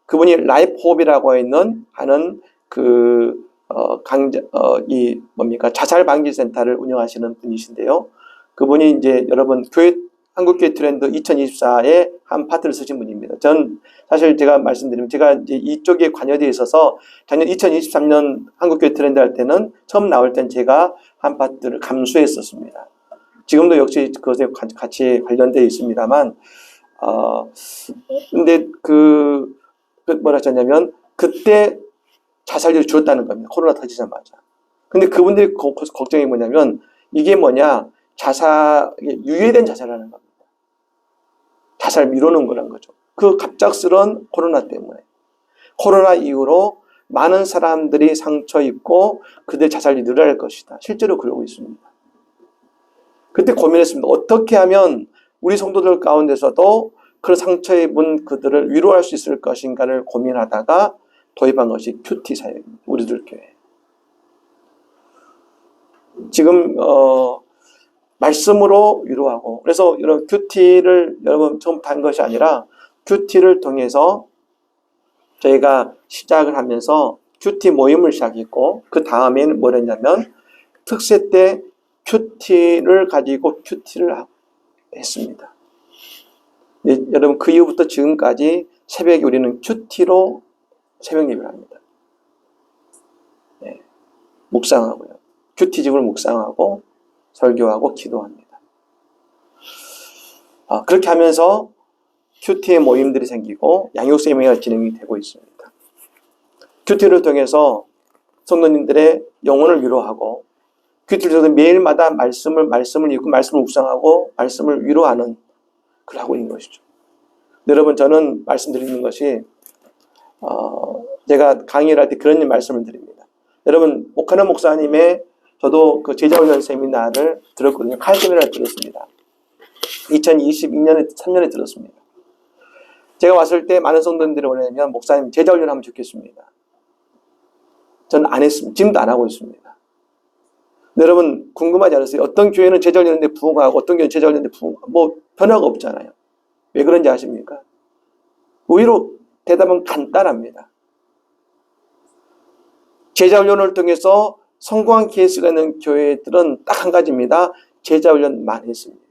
그분이 라이프 호흡이라고 하는 자살 방지 센터를 운영하시는 분이신데요. 그분이 이제 여러분 한국교회 트렌드 2024에 한 파트를 쓰신 분입니다. 전 사실 제가 말씀드리면 제가 이제 이쪽에 관여되어 있어서 작년 2023년 한국교회 트렌드 할 때는 처음 나올 땐 제가 한 파트를 감수했었습니다. 지금도 역시 그것에 같이 관련되어 있습니다만, 근데 뭐라 하셨냐면, 그때 자살률이 줄었다는 겁니다. 코로나 터지자마자. 근데 그분들이 걱정이 뭐냐면, 이게 뭐냐, 유예된 자살하는 겁니다. 자살 미루는 거란 거죠. 그 갑작스러운 코로나 때문에. 코로나 이후로 많은 사람들이 상처 입고 그들 자살이 늘어날 것이다. 실제로 그러고 있습니다. 그때 고민했습니다. 어떻게 하면 우리 성도들 가운데서도 그런 상처 입은 그들을 위로할 수 있을 것인가를 고민하다가 도입한 것이 큐티 사역입니다. 우리들 교회. 지금 말씀으로 위로하고 그래서 이런 큐티를 여러분 처음부터 한 것이 아니라 큐티를 통해서 저희가 시작을 하면서 큐티 모임을 시작했고 그 다음에는 뭘 했냐면 특세 때 큐티를 가지고 큐티를 했습니다. 여러분 그 이후부터 지금까지 새벽에 우리는 큐티로 새벽 예배를 합니다. 네. 묵상하고요. 큐티집을 묵상하고 설교하고 기도합니다. 그렇게 하면서 큐티의 모임들이 생기고 양육 세미나가 진행이 되고 있습니다. 큐티를 통해서 성도님들의 영혼을 위로하고 큐티를 통해서 매일마다 말씀을 읽고 말씀을 묵상하고 말씀을 위로하는 그걸 하고 있는 것이죠. 여러분, 저는 말씀드리는 것이 제가 강의를 할 때 그런 말씀을 드립니다. 여러분, 오카노 목사님의 저도 그 제자훈련 세미나를 들었거든요. 칼 세미나를 들었습니다. 2022년에 3년에 들었습니다. 제가 왔을 때 많은 성도님들이 원하면 목사님 제자훈련 하면 좋겠습니다. 저는 안 했습니다. 지금도 안 하고 있습니다. 여러분 궁금하지 않으세요? 어떤 교회는 제자훈련인데 부흥하고 어떤 교회는 제자훈련인데 부흥하고 뭐 변화가 없잖아요. 왜 그런지 아십니까? 오히려 대답은 간단합니다. 제자훈련을 통해서 성공한 케이스가 있는 교회들은 딱 한 가지입니다. 제자훈련만 했습니다.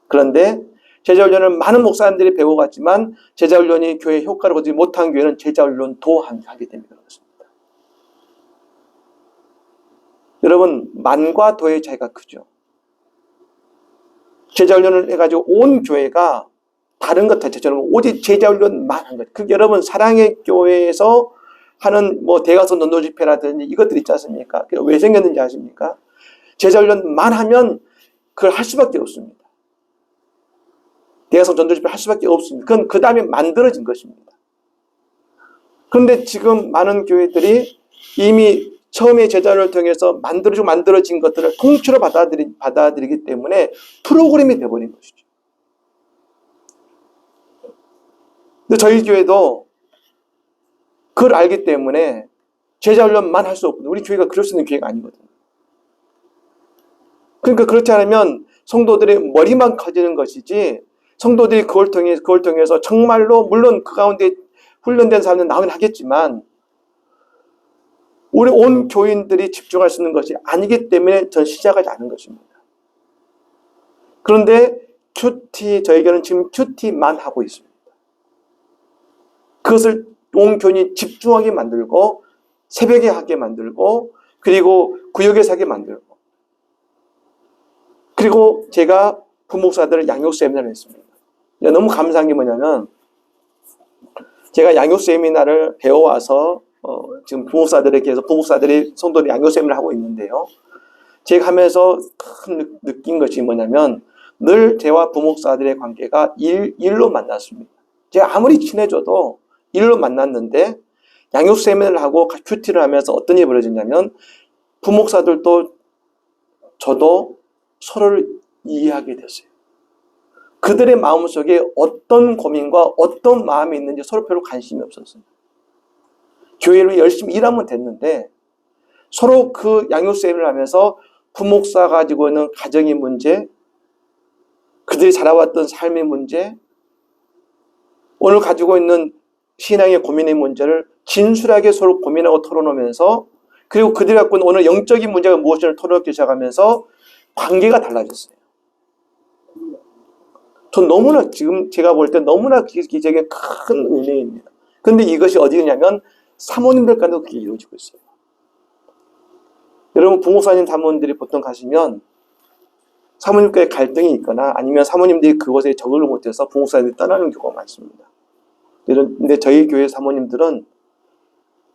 그런데 제자훈련을 많은 목사님들이 배워갔지만 제자훈련이 교회에 효과를 거두지 못한 교회는 제자훈련도 하게 됩니다. 여러분, 만과 도의 차이가 크죠. 제자훈련을 해가지고 온 교회가 다른 것 자체처럼 오직 제자훈련만 한 거예요. 그 여러분 사랑의 교회에서 하는 뭐 대가서 논도 집회라든지 이것들 있지 않습니까? 왜 생겼는지 아십니까? 제자훈련만 하면 그걸 할 수밖에 없습니다. 대가서 전도 집회 할 수밖에 없습니다. 그건 그 다음에 만들어진 것입니다. 그런데 지금 많은 교회들이 이미 처음에 제자훈련을 통해서 만들어진 것들을 통째로 받아들이기 때문에 프로그램이 되어버린 것이죠. 근데 저희 교회도 그걸 알기 때문에 제자훈련만 할 수 없거든요. 우리 교회가 그럴 수 있는 교회가 아니거든요. 그러니까 그렇지 않으면 성도들의 머리만 커지는 것이지 성도들이 그걸 통해서 정말로 물론 그 가운데 훈련된 사람은 나오긴 하겠지만 우리 온 교인들이 집중할 수 있는 것이 아니기 때문에 전 시작하지 않은 것입니다. 그런데 저에게는 지금 큐티만 하고 있습니다. 그것을 온 교인이 집중하게 만들고 새벽에 하게 만들고 그리고 구역에서 하게 만들고 그리고 제가 부목사들을 양육 세미나를 했습니다. 너무 감사한 게 뭐냐면 제가 양육 세미나를 배워와서 지금 부목사들이 성도들이 양육 세미나를 하고 있는데요. 제가 하면서 큰 느낀 것이 뭐냐면 늘 저와 부목사들의 관계가 일로 만났습니다. 제가 아무리 친해져도 일로 만났는데 양육 세미나를 하고 큐티를 하면서 어떤 일이 벌어지냐면 부목사들도 저도 서로를 이해하게 됐어요. 그들의 마음속에 어떤 고민과 어떤 마음이 있는지 서로 별로 관심이 없었어요. 교회를 열심히 일하면 됐는데 서로 그 양육 세미나를 하면서 부목사 가지고 있는 가정의 문제, 그들이 살아왔던 삶의 문제, 오늘 가지고 있는 신앙의 고민의 문제를 진솔하게 서로 고민하고 토론하면서 그리고 그들이 갖고 있는 오늘 영적인 문제가 무엇인지를 토론하기 시작하면서 관계가 달라졌어요. 전 너무나 지금 제가 볼 때 너무나 기적의 큰 은혜입니다. 그런데 이것이 어디냐면 사모님들 간에도 그게 이루어지고 있어요. 여러분 부목사님 사모님들이 보통 가시면 사모님과의 갈등이 있거나 아니면 사모님들이 그것에 적응을 못해서 부목사님들이 떠나는 경우가 많습니다. 근데 저희 교회 사모님들은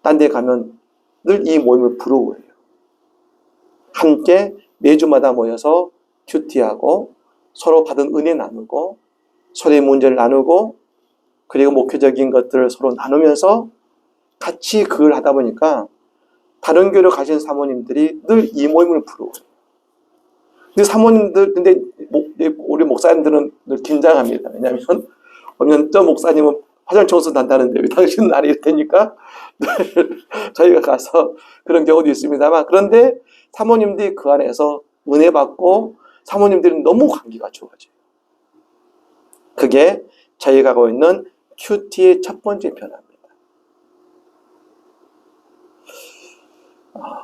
딴 데 가면 늘 이 모임을 부러워해요. 함께 매주마다 모여서 큐티하고 서로 받은 은혜 나누고 서로의 문제를 나누고 그리고 목회적인 것들을 서로 나누면서 같이 그걸 하다 보니까 다른 교회로 가신 사모님들이 늘 이 모임을 부러워해요. 근데 우리 목사님들은 늘 긴장합니다. 왜냐하면 저 목사님은 화장 청소 한다는데 왜 당신은 안 해도 되니까 저희가 가서 그런 경우도 있습니다만 그런데 사모님들이 그 안에서 은혜 받고 사모님들은 너무 관계가 좋아져요. 그게 저희가 하고 있는 큐티의 첫 번째 변화입니다.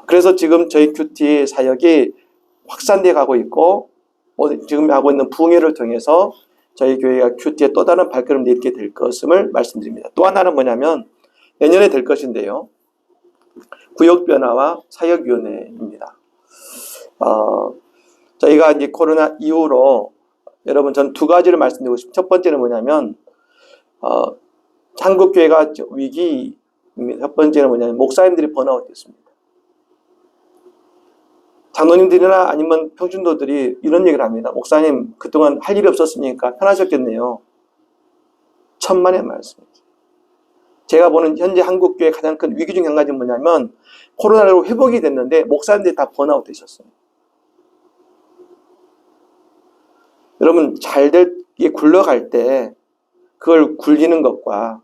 그래서 지금 저희 큐티 사역이 확산돼 가고 있고 지금 하고 있는 부흥회를 통해서 저희 교회가 큐티에 또 다른 발걸음을 내딛게 될 것을 말씀드립니다. 또 하나는 뭐냐면 내년에 될 것인데요. 구역 변화와 사역위원회입니다. 저희가 이제 코로나 이후로 여러분 전 두 가지를 말씀드리고 싶습니다. 첫 번째는 뭐냐면 한국 교회가 위기, 첫 번째는 뭐냐면 목사님들이 번아웃 됐습니다. 장로님들이나 아니면 평신도들이 이런 얘기를 합니다. 목사님, 그동안 할 일이 없었으니까 편하셨겠네요. 천만의 말씀이죠. 제가 보는 현재 한국교회 가장 큰 위기 중 한 가지는 뭐냐면 코로나로 회복이 됐는데 목사님들이 다 번아웃 되셨어요. 여러분, 잘되게 굴러갈 때 그걸 굴리는 것과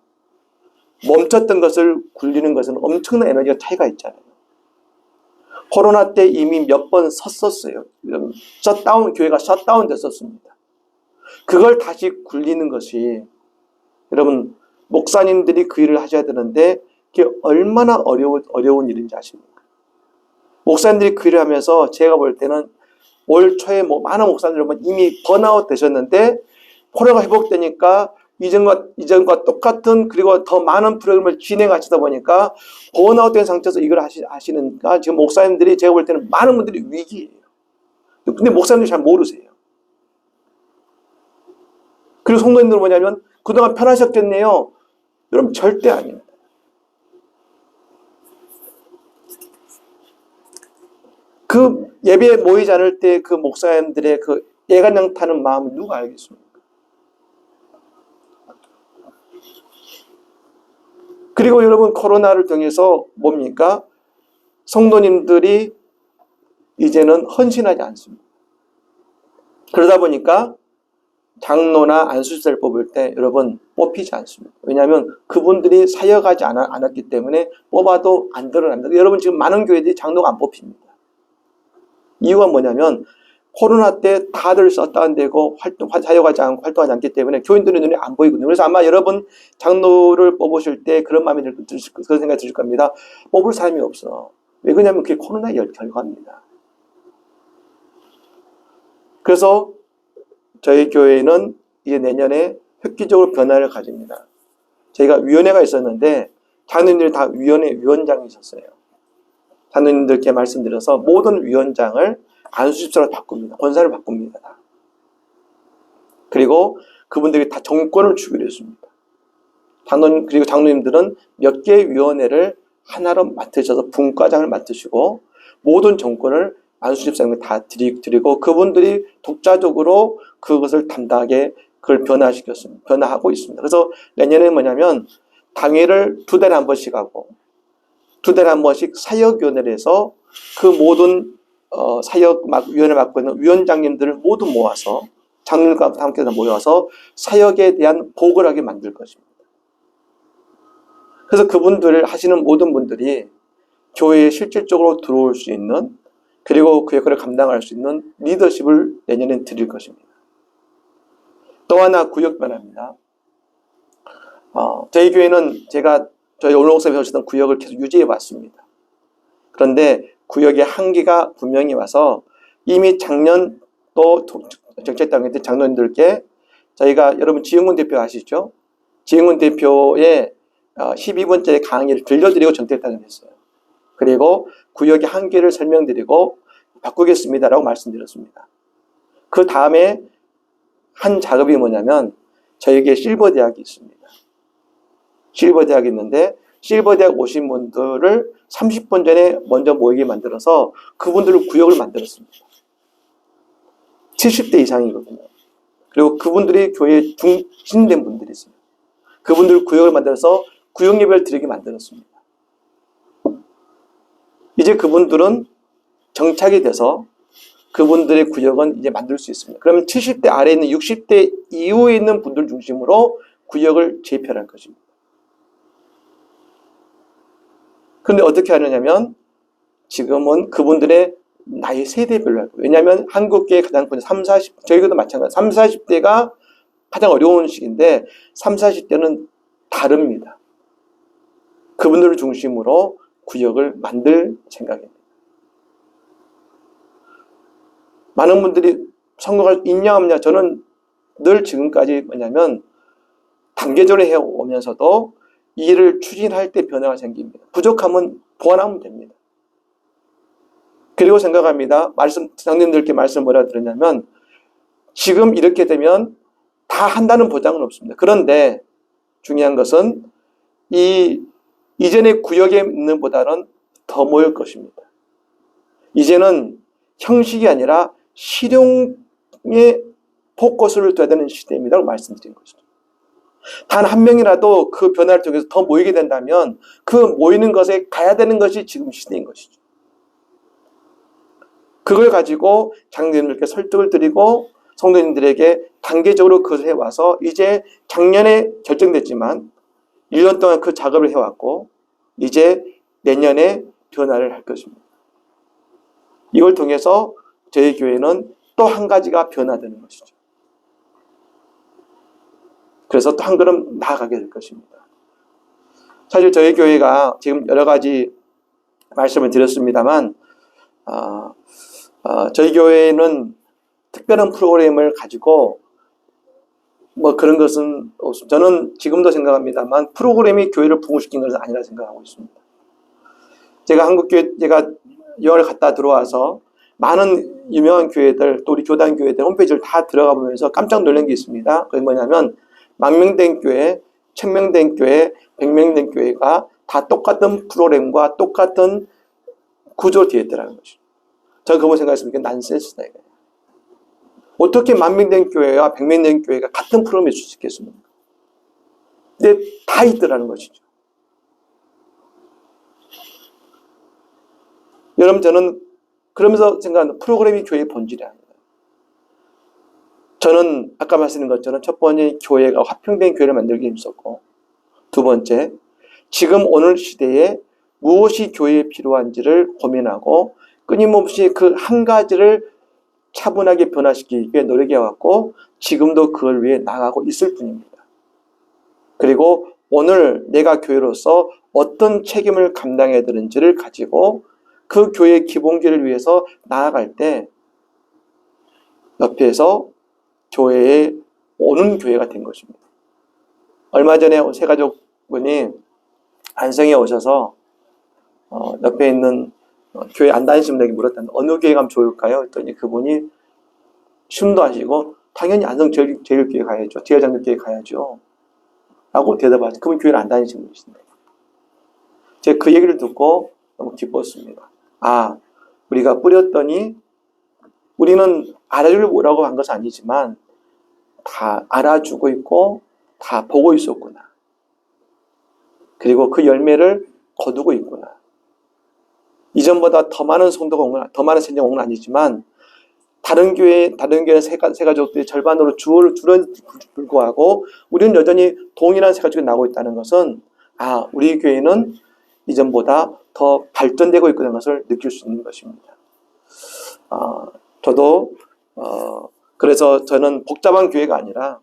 멈췄던 것을 굴리는 것은 엄청난 에너지가 차이가 있잖아요. 코로나 때 이미 몇 번 섰었어요. 셧다운, 교회가 셧다운 됐었습니다. 그걸 다시 굴리는 것이, 여러분, 목사님들이 그 일을 하셔야 되는데 그게 얼마나 어려운 일인지 아십니까? 목사님들이 그 일을 하면서 제가 볼 때는 올 초에 많은 목사님들은 이미 번아웃 되셨는데 코로나가 회복되니까 이전과 똑같은, 그리고 더 많은 프로그램을 진행하시다 보니까 번아웃된 상태에서 이걸 하시니까 지금 목사님들이 제가 볼 때는 많은 분들이 위기예요. 근데 목사님들이 잘 모르세요. 그리고 성도님들은 뭐냐면 그동안 편하셨겠네요. 여러분, 절대 아닙니다. 그 예배에 모이지 않을 때 그 목사님들의 그 애간장 타는 마음을 누가 알겠습니까? 그리고 여러분, 코로나를 통해서 뭡니까? 성도님들이 이제는 헌신하지 않습니다. 그러다 보니까 장로나 안수집사를 뽑을 때 여러분 뽑히지 않습니다. 왜냐하면 그분들이 사역하지 않았기 때문에 뽑아도 안 드러납니다. 여러분, 지금 많은 교회들이 장로가 안 뽑힙니다. 이유가 뭐냐면 코로나 때 다들 셧다운되고 사역하지 않고 활동하지 않기 때문에 교인들의 눈에 안 보이거든요. 그래서 아마 여러분 장로를 뽑으실 때 그런 마음이 그런 생각이 드실 겁니다. 뽑을 사람이 없어. 왜 그러냐면 그게 코로나의 결과입니다. 그래서 저희 교회는 이제 내년에 획기적으로 변화를 가집니다. 저희가 위원회가 있었는데 장로님들이 다 위원장이셨어요. 장로님들께 말씀드려서 모든 위원장을 안수집사로 바꿉니다. 권사를 바꿉니다. 그리고 그분들이 다 정권을 주기로 했습니다. 그리고 장로님들은 몇 개의 위원회를 하나로 맡으셔서 분과장을 맡으시고 모든 정권을 안수집사님께 다 드리고 그분들이 독자적으로 그것을 담당하게 그걸 변화하고 있습니다. 그래서 내년에는 뭐냐면 당회를 2달에 한 번씩 하고 2달에 한 번씩 사역위원회를 해서 그 모든 사역위원회 맡고 있는 위원장님들을 모두 모아서 장로님과 함께 모여서 사역에 대한 보고를 하게 만들 것입니다. 그래서 그분들을 하시는 모든 분들이 교회에 실질적으로 들어올 수 있는, 그리고 그 역할을 감당할 수 있는 리더십을 내년에 드릴 것입니다. 또 하나 구역 변화입니다. 저희 교회는 저희 오늘 목사님이 배우셨던 구역을 계속 유지해 왔습니다. 그런데 구역의 한계가 분명히 와서 이미 작년 또 정책당회 때 장로님들께 저희가, 여러분 지영군 대표 아시죠? 지영군 대표의 12번째 강의를 들려드리고 정책당회를 했어요. 그리고 구역의 한계를 설명드리고 바꾸겠습니다라고 말씀드렸습니다. 그 다음에 한 작업이 뭐냐면 저에게 실버대학이 있습니다. 실버대학이 있는데 실버대학 오신 분들을 30분 전에 먼저 모이게 만들어서 그분들을 구역을 만들었습니다. 70대 이상이거든요. 그리고 그분들이 교회에 중심된 분들이세요. 그분들 구역을 만들어서 구역 예배를 드리게 만들었습니다. 이제 그분들은 정착이 돼서 그분들의 구역은 이제 만들 수 있습니다. 그러면 70대 아래에 있는 60대 이후에 있는 분들 중심으로 구역을 재편할 것입니다. 그런데 어떻게 하느냐면 지금은 그분들의 나이 세대별로 할 거예요. 왜냐하면 한국계의 가장 큰 30, 40, 저희도 마찬가지 30, 40대가 가장 어려운 시기인데 30, 40대는 다릅니다. 그분들을 중심으로 구역을 만들 생각입니다. 많은 분들이 선거가 있냐 없냐, 저는 늘 지금까지 뭐냐면 단계적으로 해오면서도 이 일을 추진할 때 변화가 생깁니다. 부족하면 보완하면 됩니다. 그리고 생각합니다. 장로님들께 말씀 뭐라 드렸냐면 지금 이렇게 되면 다 한다는 보장은 없습니다. 그런데 중요한 것은 이전의 구역에 있는 보다는 더 모일 것입니다. 이제는 형식이 아니라 실용에 포커스를 둬야 되는 시대입니다라고 말씀드린 것이죠. 단 한 명이라도 그 변화를 통해서 더 모이게 된다면 그 모이는 것에 가야 되는 것이 지금 시대인 것이죠. 그걸 가지고 장로님들께 설득을 드리고 성도님들에게 단계적으로 그것을 해와서 이제 작년에 결정됐지만 1년 동안 그 작업을 해왔고 이제 내년에 변화를 할 것입니다. 이걸 통해서 저희 교회는 또 한 가지가 변화되는 것이죠. 그래서 또 한 걸음 나아가게 될 것입니다. 사실 저희 교회가 지금 여러 가지 말씀을 드렸습니다만 저희 교회는 특별한 프로그램을 가지고 뭐 그런 것은 없습니다. 저는 지금도 생각합니다만 프로그램이 교회를 부흥시킨 것은 아니라 생각하고 있습니다. 제가 한국교회 제가 유학을 갔다 들어와서 많은 유명한 교회들 또 우리 교단 교회들 홈페이지를 다 들어가 보면서 깜짝 놀란 게 있습니다. 그게 뭐냐면 10,000명 교회, 1,000명 교회, 100명 교회가 다 똑같은 프로그램과 똑같은 구조로 되어 있더라는 것이죠. 저는 그거 생각했습니다. 이게 난센스다 이거예요. 어떻게 10,000명 교회와 100명 교회가 같은 프로그램을 줄 수 있겠습니까? 근데 다 있더라는 것이죠. 여러분 저는 그러면서 생각하는 프로그램이 교회의 본질이 아니다. 저는 아까 말씀드린 것처럼 첫 번째 교회가 화평된 교회를 만들기 힘썼고 두 번째 지금 오늘 시대에 무엇이 교회에 필요한지를 고민하고 끊임없이 그 한 가지를 차분하게 변화시키기 위해 노력해왔고 지금도 그걸 위해 나가고 있을 뿐입니다. 그리고 오늘 내가 교회로서 어떤 책임을 감당해야 되는지를 가지고 그 교회의 기본기를 위해서 나아갈 때 옆에서 교회에 오는 교회가 된 것입니다. 얼마 전에 세 가족분이 안성에 오셔서 옆에 있는 교회 안 다니시는 분에게 물었다는데 어느 교회 가면 좋을까요? 했더니 그분이 쉼도 하시고 당연히 안성 제일교회 가야죠. 제일장로교회 가야죠. 라고 대답하죠. 그분 교회를 안 다니시는 분이신데 제가 그 얘기를 듣고 너무 기뻤습니다. 우리가 뿌렸더니 우리는 알아주려고 오라고 한 것은 아니지만 다 알아주고 있고 다 보고 있었구나. 그리고 그 열매를 거두고 있구나. 이전보다 더 많은 성도가 온 건, 더 많은 생명이 온 건 아니지만 다른 교회 세 가족들이 절반으로 줄은 불구하고 우리는 여전히 동일한 세 가족이 나오고 있다는 것은 우리 교회는 이전보다 더 발전되고 있다는 것을 느낄 수 있는 것입니다. 저도 그래서 저는 복잡한 교회가 아니라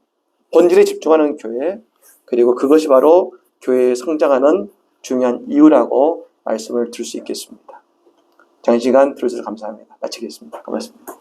본질에 집중하는 교회 그리고 그것이 바로 교회의 성장하는 중요한 이유라고 말씀을 드릴 수 있겠습니다. 장시간 들어주셔서 감사합니다. 마치겠습니다. 고맙습니다.